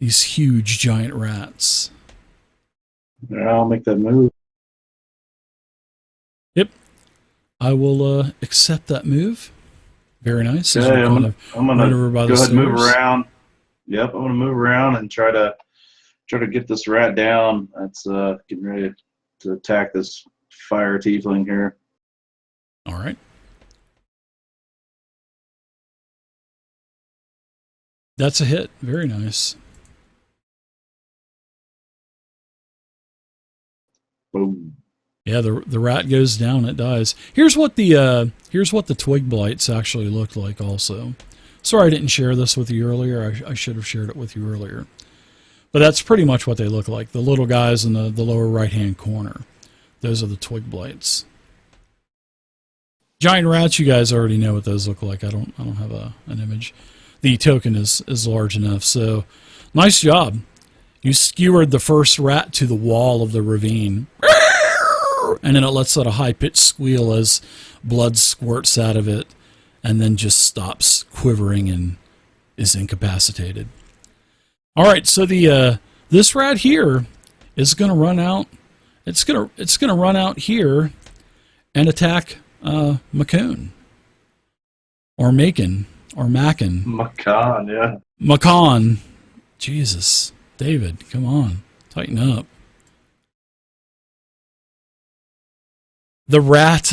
S1: These huge giant rats.
S3: Yeah, I'll make that move.
S1: Yep. I will accept that move. Very nice.
S3: Okay, I'm gonna go ahead and move around. Yep, I'm gonna move around and try to get this rat down. That's getting ready to attack this fire tiefling here.
S1: All right. That's a hit. Very nice.
S3: Boom.
S1: Yeah, the rat goes down, it dies. Here's what the twig blights actually looked like also. Sorry I didn't share this with you earlier. I should have shared it with you earlier. But that's pretty much what they look like. The little guys in the lower right-hand corner. Those are the twig blights. Giant rats, you guys already know what those look like. I don't have an image. The token is large enough, so nice job. You skewered the first rat to the wall of the ravine. And then it lets out a high-pitched squeal as blood squirts out of it and then just stops quivering and is incapacitated. All right, so this rat here is going to run out. It's going to run out here and attack Macoon or Macon or Mackin.
S3: Macan, yeah.
S1: Macon. Jesus, David, come on, tighten up. The rat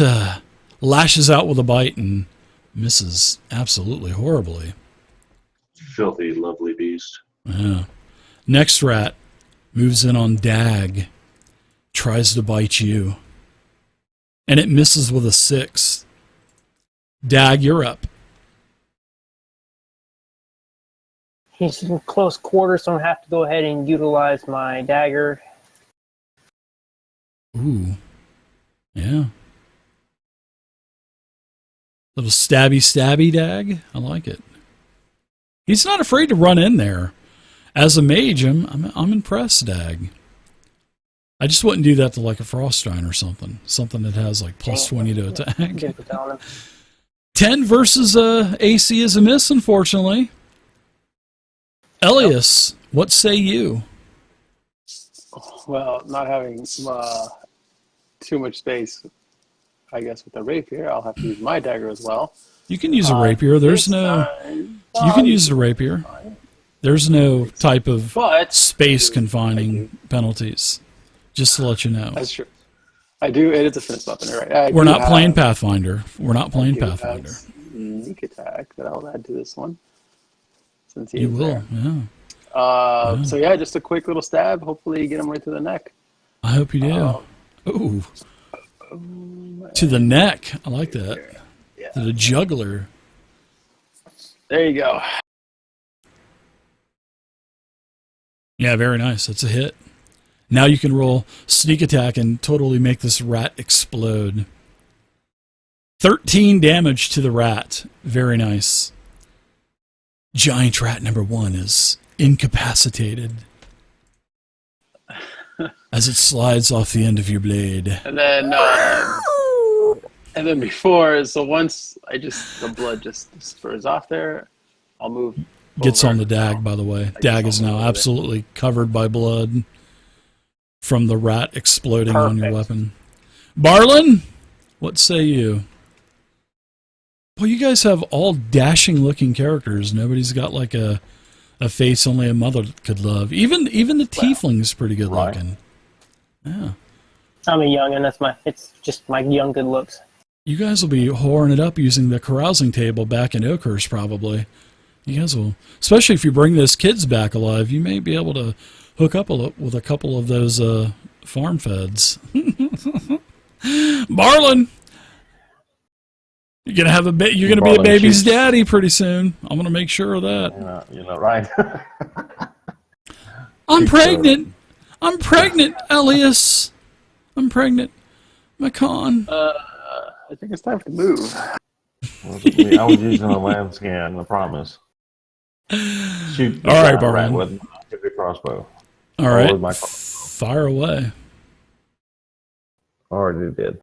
S1: lashes out with a bite and misses absolutely horribly.
S3: Filthy, lovely beast.
S1: Yeah. Next rat moves in on Dag, tries to bite you, and it misses with a 6. Dag, you're up.
S2: He's in close quarters, so I'm going to have to go ahead and utilize my dagger.
S1: Ooh. Yeah. Little stabby Dag. I like it. He's not afraid to run in there. As a mage, I'm impressed, Dag. I just wouldn't do that to like a Frostgiant or something. Something that has like plus 20 to attack. 10 versus AC is a miss, unfortunately. Elias, what say you?
S5: Well, not having too much space, I guess, with the rapier, I'll have to use my dagger as well.
S1: You can use a rapier. There's no... You can use the rapier. There's no type of space confining penalties. Just to let you know.
S5: That's true. I do. It is a finesse weapon, right?
S1: We're not playing Pathfinder. We're not playing Pathfinder.
S5: Sneak attack that I'll add to this one. Since
S1: You will,
S5: there.
S1: yeah.
S5: So yeah, just a quick little stab. Hopefully, get him right to the neck.
S1: I hope you do. Ooh. To the neck. I like that.
S5: Yeah.
S1: To the jugular.
S5: There you go.
S1: Yeah, very nice. That's a hit. Now you can roll sneak attack and totally make this rat explode. 13 damage to the rat. Very nice. Giant rat number 1 is incapacitated as it slides off the end of your blade.
S5: And then before, so once the blood just spurs off there, I'll move.
S1: Gets on the Dag, by the way. Dag is now absolutely covered by blood from the rat exploding on your weapon. Barlin, what say you? Well, you guys have all dashing-looking characters. Nobody's got like a face only a mother could love. Even the tiefling's pretty good looking. Yeah.
S2: I'm a youngin'. It's just my young good looks.
S1: You guys will be whoring it up using the carousing table back in Oakhurst, probably. You guys will, especially if you bring those kids back alive, you may be able to hook up with a couple of those farm feds. Barlin, you're gonna be a baby's daddy pretty soon. I'm gonna make sure of that.
S4: You're not right.
S1: I'm pregnant. I'm pregnant, Elias. I'm pregnant. Macon.
S5: I think it's time to move.
S4: I was using a land scan, I promise. Shoot.
S1: All right, Barman.
S4: With my crossbow.
S1: All right. Fire away.
S4: Already did.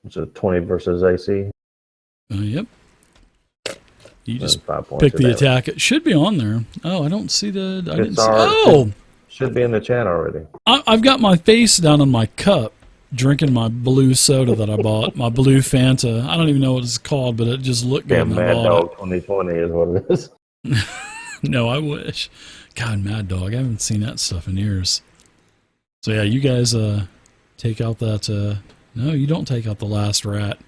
S4: It's a 20 versus AC.
S1: Yep. You just
S4: 5 points
S1: pick the attack. It should be on there. Oh, I don't see the... I didn't see... Oh!
S4: Should be in the chat already.
S1: I've got my face down in my cup, drinking my blue soda that I bought, my blue Fanta. I don't even know what it's called, but it just looked good.
S4: Damn, Mad Dog 2020 is what it is.
S1: No, I wish. God, Mad Dog. I haven't seen that stuff in years. So yeah, you guys take out that No, you don't take out the last rat.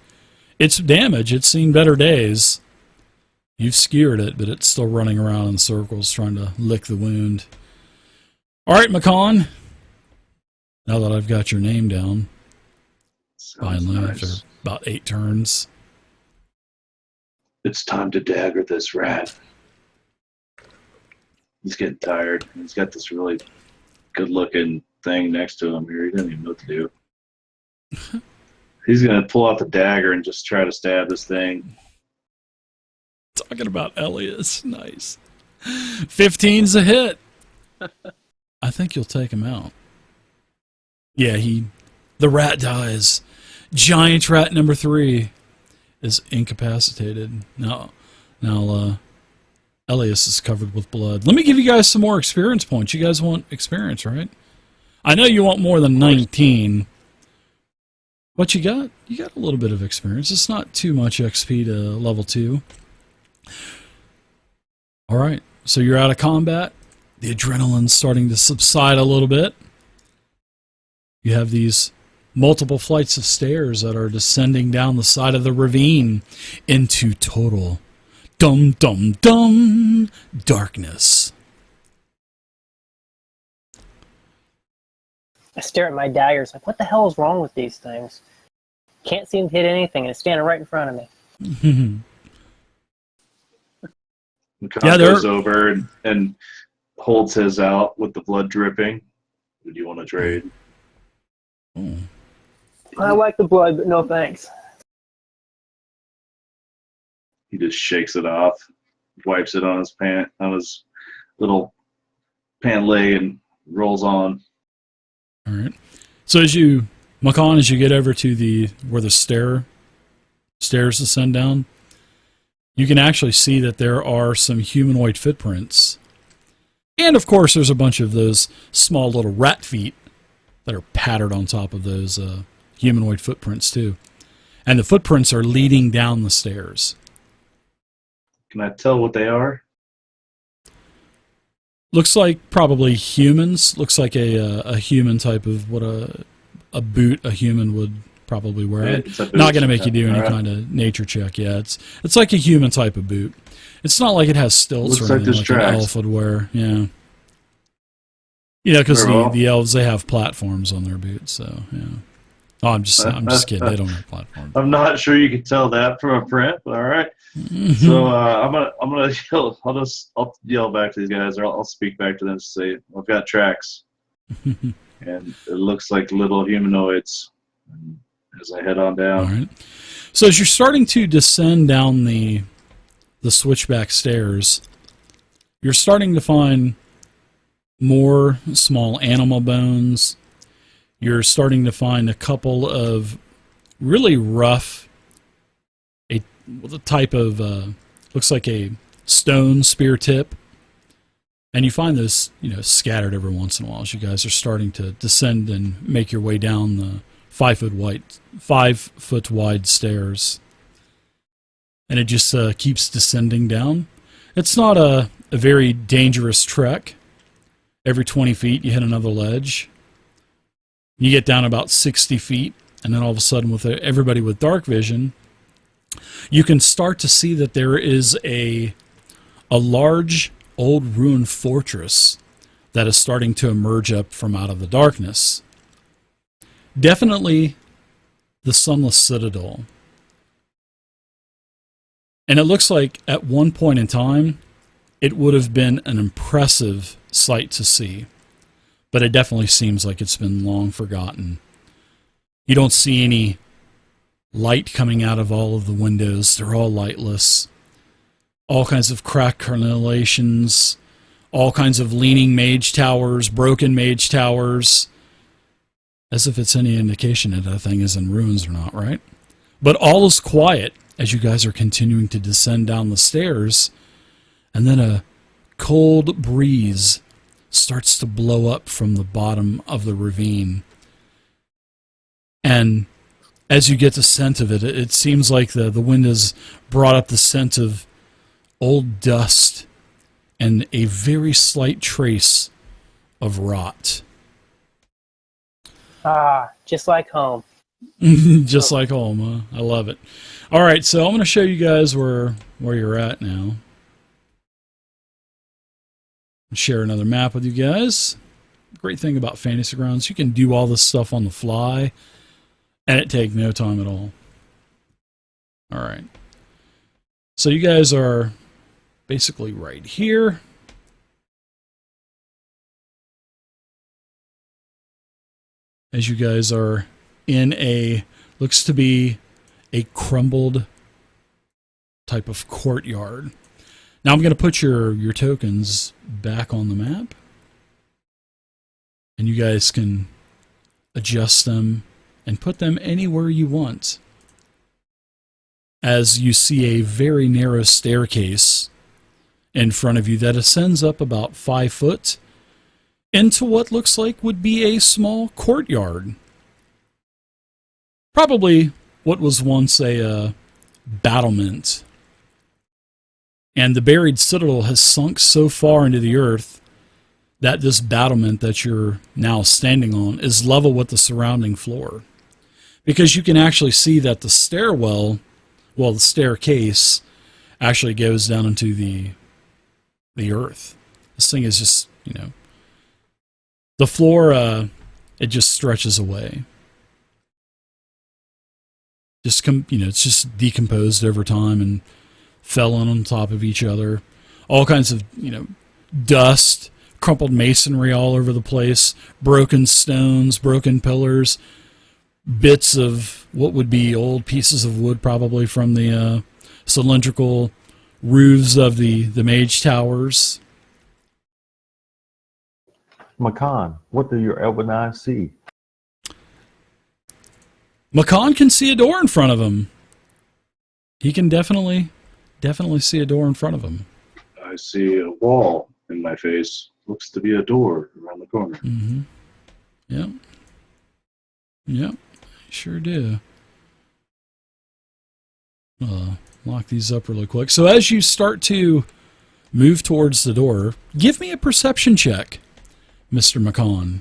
S1: It's damaged. It's seen better days. You've skewered it, but it's still running around in circles trying to lick the wound. All right, McCon. Now that I've got your name down, finally,
S3: nice.
S1: after about 8 turns.
S3: It's time to dagger this rat. He's getting tired. He's got this really good-looking thing next to him here. He doesn't even know what to do. He's going to pull out the dagger and just try to stab this thing.
S1: Talking about Elias. Nice. 15's a hit. I think you'll take him out. Yeah, the rat dies. Giant rat number 3 is incapacitated. Now, Elias is covered with blood. Let me give you guys some more experience points. You guys want experience, right? I know you want more than 19. What you got? You got a little bit of experience. It's not too much XP to level 2. All right, so you're out of combat. The adrenaline's starting to subside a little bit. You have these multiple flights of stairs that are descending down the side of the ravine into total dum darkness.
S2: I stare at my daggers like, what the hell is wrong with these things? Can't seem to hit anything, and it's standing right in front of me.
S3: McCon goes over and holds his out with the blood dripping. Would you want to trade?
S1: Oh.
S2: I like the blood, but no thanks.
S3: He just shakes it off, wipes it on his little pant leg, and rolls on.
S1: All right. So McCon, as you get over to where the stairs descend down, you can actually see that there are some humanoid footprints. And of course, there's a bunch of those small little rat feet that are patterned on top of those humanoid footprints too. And the footprints are leading down the stairs.
S3: Can I tell what they are?
S1: Looks like probably humans. Looks like a human type of what a boot a human would probably wear.
S3: Yeah,
S1: not going to make you do any
S3: right.
S1: kind of nature check. Yeah, it's like a human type of boot. It's not like it has stilts
S3: Looks
S1: or
S3: like
S1: anything
S3: this
S1: like an
S3: tracks.
S1: elf would wear. Yeah. Yeah, because the elves, they have platforms on their boots. So yeah. Oh, I'm just kidding. They don't have platforms.
S3: I'm not sure you can tell that from a print, but all right. So I'm gonna yell. I'll yell back to these guys, or I'll speak back to them to say I've got tracks, and it looks like little humanoids. And as I head on down,
S1: all right. So as you're starting to descend down the switchback stairs, you're starting to find more small animal bones. You're starting to find a couple of really rough, a type of, looks like a stone spear tip. And you find this, scattered every once in a while as you guys are starting to descend and make your way down the 5 foot wide stairs. And it just keeps descending down. It's not a very dangerous trek. Every 20 feet, you hit another ledge. You get down about 60 feet, and then all of a sudden, with everybody with dark vision, you can start to see that there is a large, old ruined fortress that is starting to emerge up from out of the darkness. Definitely the Sunless Citadel. And it looks like at one point in time, it would have been an impressive sight to see. But it definitely seems like it's been long forgotten. You don't see any light coming out of all of the windows. They're all lightless. All kinds of cracked crenellations, all kinds of leaning mage towers, broken mage towers. As if it's any indication that that thing is in ruins or not, right? But all is quiet as you guys are continuing to descend down the stairs. And then a cold breeze starts to blow up from the bottom of the ravine. And as you get the scent of it, it seems like the wind has brought up the scent of old dust and a very slight trace of rot.
S2: Ah, just like home.
S1: Just like home, huh? I love it. All right, so I'm going to show you guys where you're at now. Share another map with you guys. Great thing about Fantasy Grounds, you can do all this stuff on the fly, and it takes no time at all. All right. So you guys are basically right here. As you guys are in a, looks to be a crumbled type of courtyard. Now I'm going to put your tokens back on the map. And you guys can adjust them and put them anywhere you want. As you see a very narrow staircase in front of you that ascends up about 5 foot into what looks like would be a small courtyard. Probably what was once a battlement. And the buried citadel has sunk so far into the earth that this battlement that you're now standing on is level with the surrounding floor. Because you can actually see that the stairwell, well, the staircase, actually goes down into the earth. This thing is just, you know, the floor, it just stretches away. Just it's just decomposed over time and fell on top of each other. All kinds of, dust, crumpled masonry all over the place, broken stones, broken pillars, bits of what would be old pieces of wood probably from the cylindrical roofs of the mage towers.
S4: Makan, what do your elven eyes see?
S1: Makan can see a door in front of him. He can definitely see a door in front of him.
S3: I see a wall in my face. Looks to be a door around the corner.
S1: Mm-hmm. Yep. Yep. Sure do. Lock these up really quick. So as you start to move towards the door, give me a perception check, Mr. Makan.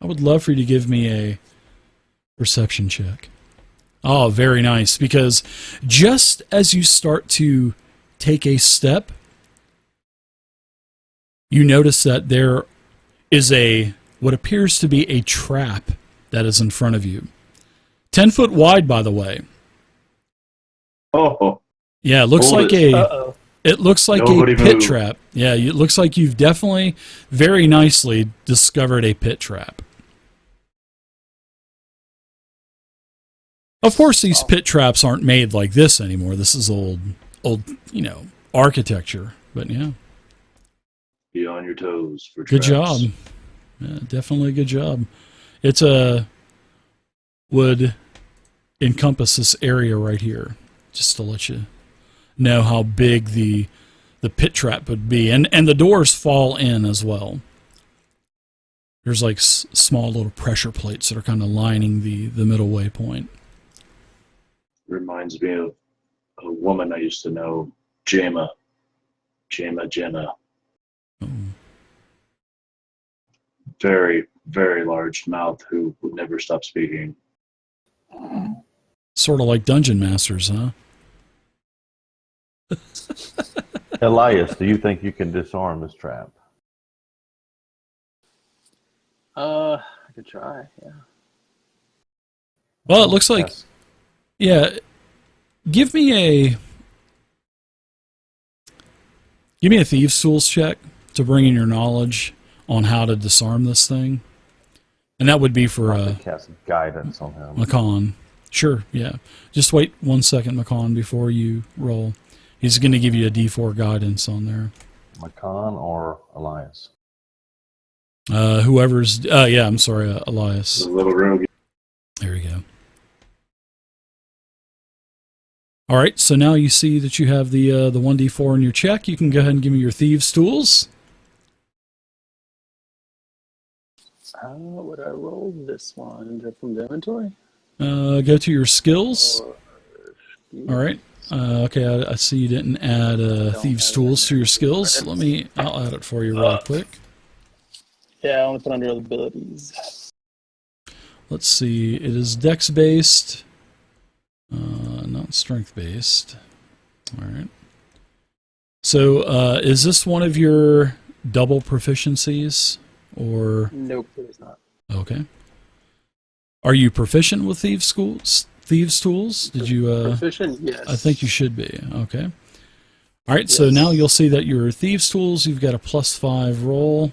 S1: I would love for you to give me a perception check. Oh, very nice. Because just as you start to take a step, you notice that there is what appears to be a trap that is in front of you. 10 foot wide, by the way.
S3: Oh.
S1: Yeah, it looks like it looks like
S3: Nobody
S1: a pit
S3: move.
S1: trap. Yeah, it looks like you've definitely very nicely discovered a pit trap. Of course, these pit traps aren't made like this anymore. This is old, architecture. But yeah.
S3: Be on your toes for
S1: Good
S3: traps.
S1: job. Yeah, definitely a good job. It's would encompass this area right here, just to let you know how big the pit trap would be. And the doors fall in as well. There's like small little pressure plates that are kind of lining the middle waypoint.
S3: Reminds me of a woman I used to know, Jenna.
S1: Oh.
S3: Very, very large mouth who would never stop speaking.
S1: Sort of like dungeon masters, huh?
S4: Elias, do you think you can disarm this trap?
S5: I could try, yeah.
S1: Well, it looks like,
S4: Yes.
S1: yeah, give me a Thieves' Tools check to bring in your knowledge on how to disarm this thing. And that would be for
S4: I could cast guidance on him.
S1: Makan. Sure, yeah. Just wait 1 second, Makan, before you roll. He's going to give you a D4 guidance on there.
S4: Makan or Elias?
S1: Whoever's... I'm sorry, Elias.
S3: The little rogue.
S1: There you go. All right, so now you see that you have the 1d4 in your check. You can go ahead and give me your Thieves' Tools.
S5: How would I roll this one? Is it from the inventory?
S1: Go to your skills.
S5: Or-
S1: All right. Okay, I see you didn't add Thieves' Tools to your skills. I'll add it for you real quick.
S5: Yeah, I want to put under abilities.
S1: let's see. It is dex based, not strength based. All right. So, is this one of your double proficiencies, or?
S5: Nope, it is not.
S1: Okay. Are you proficient with thieves' tools? Did you?
S5: Proficient? Yes.
S1: I think you should be. Okay. All right. So
S5: Yes.
S1: now you'll see that your thieves' tools. You've got a +5 roll,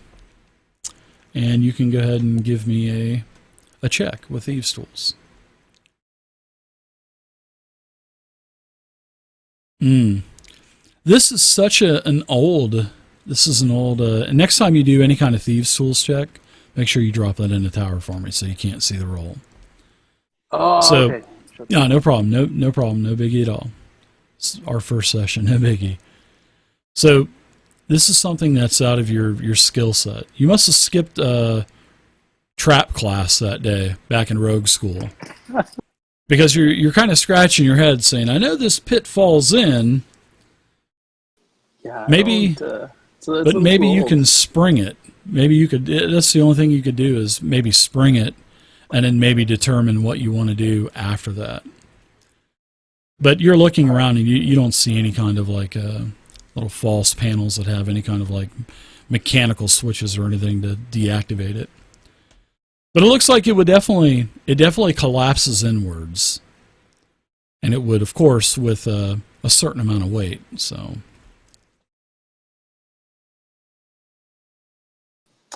S1: and you can go ahead and give me a check with thieves' tools. This is such an old. This is an old. Next time you do any kind of thieves' tools check, make sure you drop that in the tower for me so you can't see the roll.
S5: Oh,
S1: So,
S5: okay. Sure.
S1: No problem. No problem. No biggie at all. It's our first session. No biggie. So, this is something that's out of your skill set. You must have skipped trap class that day back in Rogue School, because you're kind of scratching your head, saying, "I know this pit falls in."
S5: Yeah.
S1: Maybe, but maybe you can spring it. Maybe you could. That's the only thing you could do is maybe spring it, and then maybe determine what you want to do after that. But you're looking around and you don't see any kind of like little false panels that have any kind of like mechanical switches or anything to deactivate it. But it looks like it definitely collapses inwards, and it would, of course, with a certain amount of weight. So.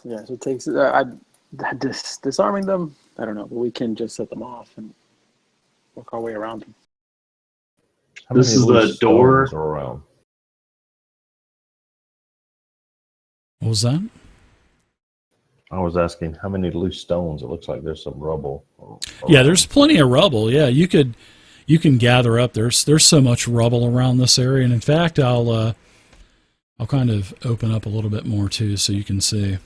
S5: Yeah, so it takes disarming them. I don't know, but we can just set them off and work our way around them.
S4: How
S3: This
S4: many
S3: is the
S4: loose
S3: door.
S4: stones are around?
S1: What was that?
S4: I was asking how many loose stones. It looks like there's some rubble.
S1: Yeah,
S4: around.
S1: there's plenty of rubble. Yeah, you can gather up. There's so much rubble around this area, and in fact, I'll kind of open up a little bit more too, so you can see.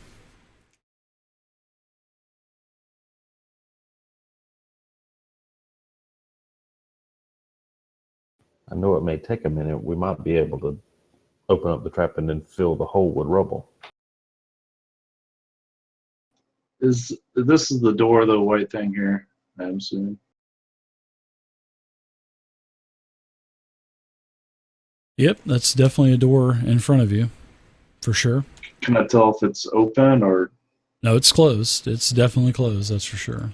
S4: I know it may take a minute. We might be able to open up the trap and then fill the hole with rubble.
S3: This is the door, the white thing here, I'm assuming.
S1: Yep, that's definitely a door in front of you, for sure.
S3: Can I tell if it's open or?
S1: No, it's closed. It's definitely closed, that's for sure.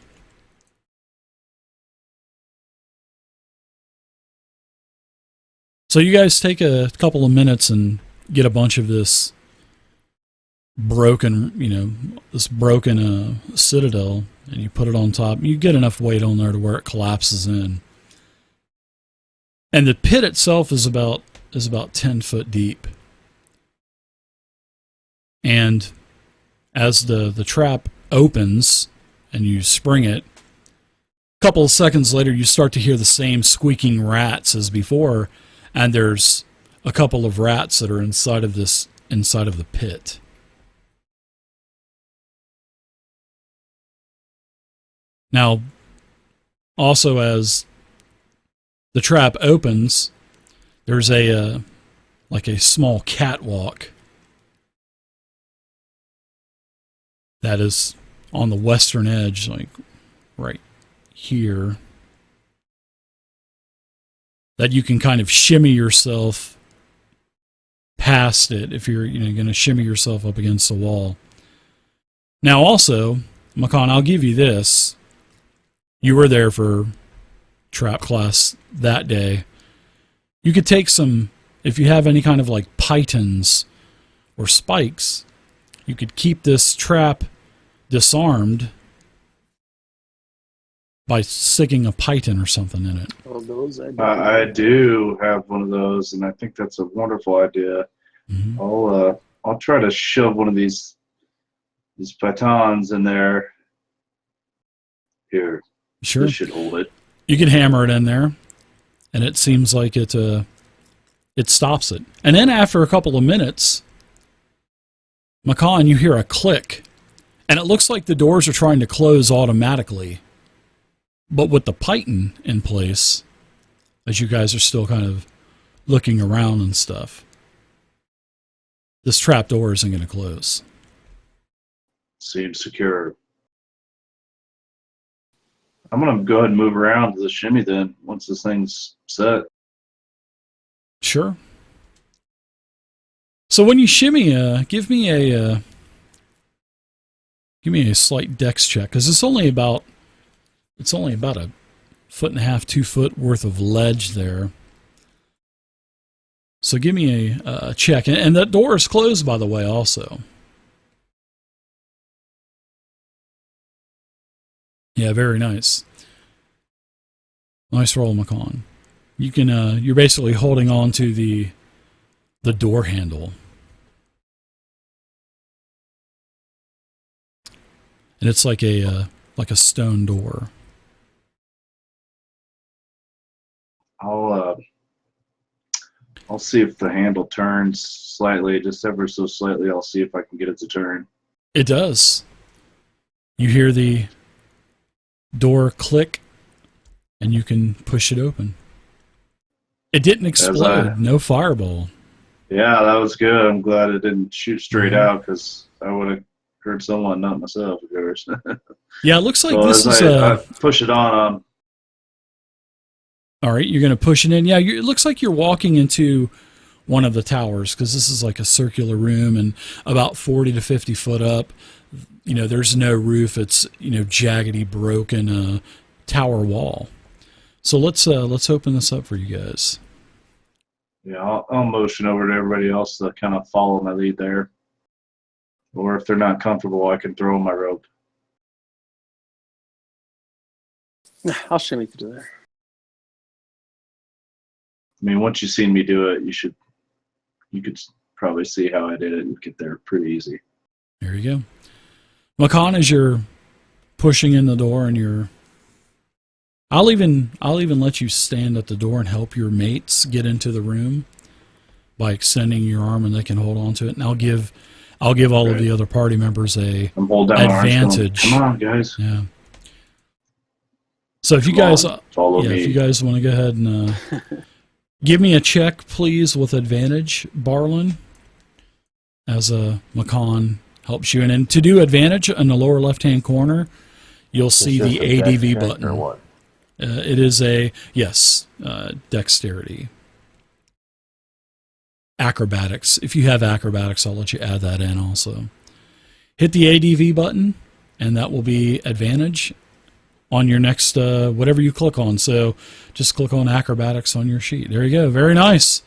S1: So you guys take a couple of minutes and get a bunch of this broken citadel, and you put it on top. You get enough weight on there to where it collapses in. And the pit itself is about 10 foot deep. And as the trap opens and you spring it, a couple of seconds later you start to hear the same squeaking rats as before, and there's a couple of rats that are inside of the pit. Now, also as the trap opens, there's a small catwalk that is on the western edge, like right here, that you can kind of shimmy yourself past it if you're going to shimmy yourself up against the wall. Now also, Makan, I'll give you this. You were there for trap class that day. You could take some, if you have any kind of like pythons or spikes, you could keep this trap disarmed by sticking a python or something in it.
S5: Well, those
S3: I do have one of those, and I think that's a wonderful idea.
S1: Mm-hmm.
S3: I'll try to shove one of these pythons in there. Here,
S1: Sure.
S3: this should hold it.
S1: You can hammer it in there, and it seems like it stops it. And then after a couple of minutes, Makan, you hear a click, and it looks like the doors are trying to close automatically. But with the python in place, as you guys are still kind of looking around and stuff, this trap door isn't going to close.
S3: Seems secure. I'm going to go ahead and move around to the shimmy then, once this thing's set.
S1: Sure. So when you shimmy, give me a slight dex check, because it's only about a 1.5 foot, 2 foot worth of ledge there. So give me a check, and that door is closed, by the way, also. Yeah, very nice. Nice roll, McCon. You can you're basically holding on to the door handle. And it's like a stone door.
S3: I'll see if the handle turns slightly, just ever so slightly. I'll see if I can get it to turn.
S1: It does. You hear the door click, and you can push it open. It didn't explode. No fireball.
S3: Yeah, that was good. I'm glad it didn't shoot straight out, because I would have hurt someone, not myself, of course.
S1: Yeah, it looks like
S3: so
S1: this is
S3: I push it on.
S1: All right, you're going to push it in. Yeah, it looks like you're walking into one of the towers, because this is like a circular room and about 40 to 50 foot up. You know, there's no roof. It's, jaggedy, broken tower wall. So let's open this up for you guys.
S3: Yeah, I'll motion over to everybody else to kind of follow my lead there. Or if they're not comfortable, I can throw my rope.
S5: I'll shimmy through there.
S3: I mean, once you've seen me do it, you could probably see how I did it and get there pretty easy.
S1: There you go. McCon, as you're pushing in the door, and I'll even let you stand at the door and help your mates get into the room by extending your arm, and they can hold on to it. And I'll give all of the other party members a advantage.
S3: Come on, guys.
S1: Yeah. So if you guys want to go ahead and give me a check, please, with advantage, Barlin, as McCon helps you. And to do advantage, in the lower left-hand corner, you'll see the ADV button.
S4: Or what?
S1: It is dexterity. Acrobatics. If you have acrobatics, I'll let you add that in also. Hit the ADV button, and that will be advantage on your next, whatever you click on. So just click on acrobatics on your sheet. There you go. Very nice.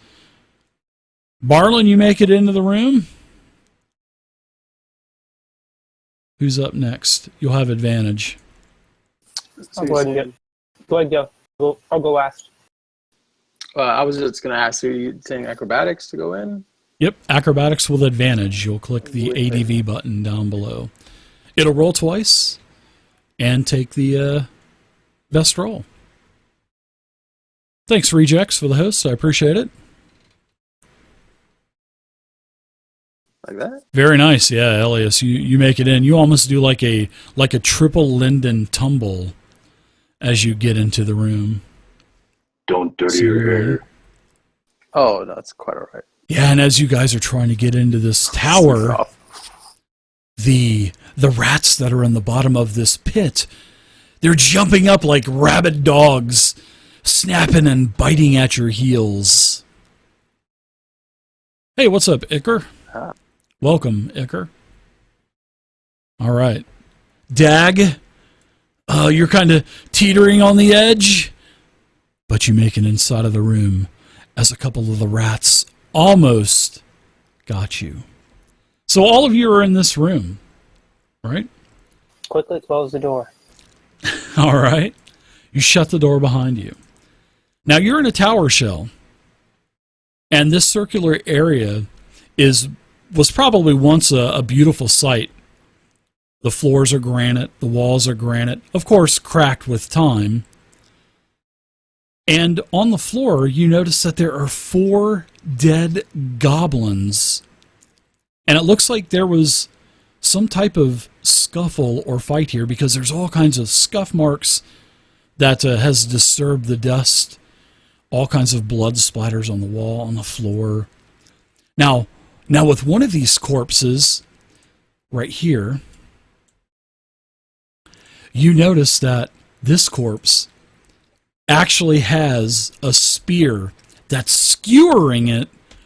S1: Barlin, you make it into the room. Who's up next? You'll have advantage.
S2: I'll go ahead and go. I'll go last.
S5: I was just going to ask, are you saying acrobatics to go in?
S1: Yep, acrobatics with advantage. You'll click the ADV button down below. It'll roll twice and take the best roll. Thanks, Rejects, for the host. I appreciate it.
S5: Like that?
S1: Very nice. Yeah, Elias, you make it in. You almost do like a triple Linden tumble as you get into the room.
S3: Don't dirty your hair.
S5: Oh, that's quite all right.
S1: Yeah, and as you guys are trying to get into this tower, the rats that are in the bottom of this pit, they're jumping up like rabid dogs, snapping and biting at your heels. Hey, what's up, Iker? Welcome, Iker. All right. Dag, you're kind of teetering on the edge, but you make it inside of the room as a couple of the rats almost got you. So all of you are in this room, right?
S2: Quickly close the door.
S1: All right. You shut the door behind you. Now you're in a tower shell, and this circular area was probably once a beautiful sight. The floors are granite, the walls are granite, of course cracked with time. And on the floor, you notice that there are 4 dead goblins. And it looks like there was some type of scuffle or fight here, because there's all kinds of scuff marks that has disturbed the dust. All kinds of blood splatters on the wall, on the floor. Now with one of these corpses right here, you notice that this corpse actually has a spear that's skewering it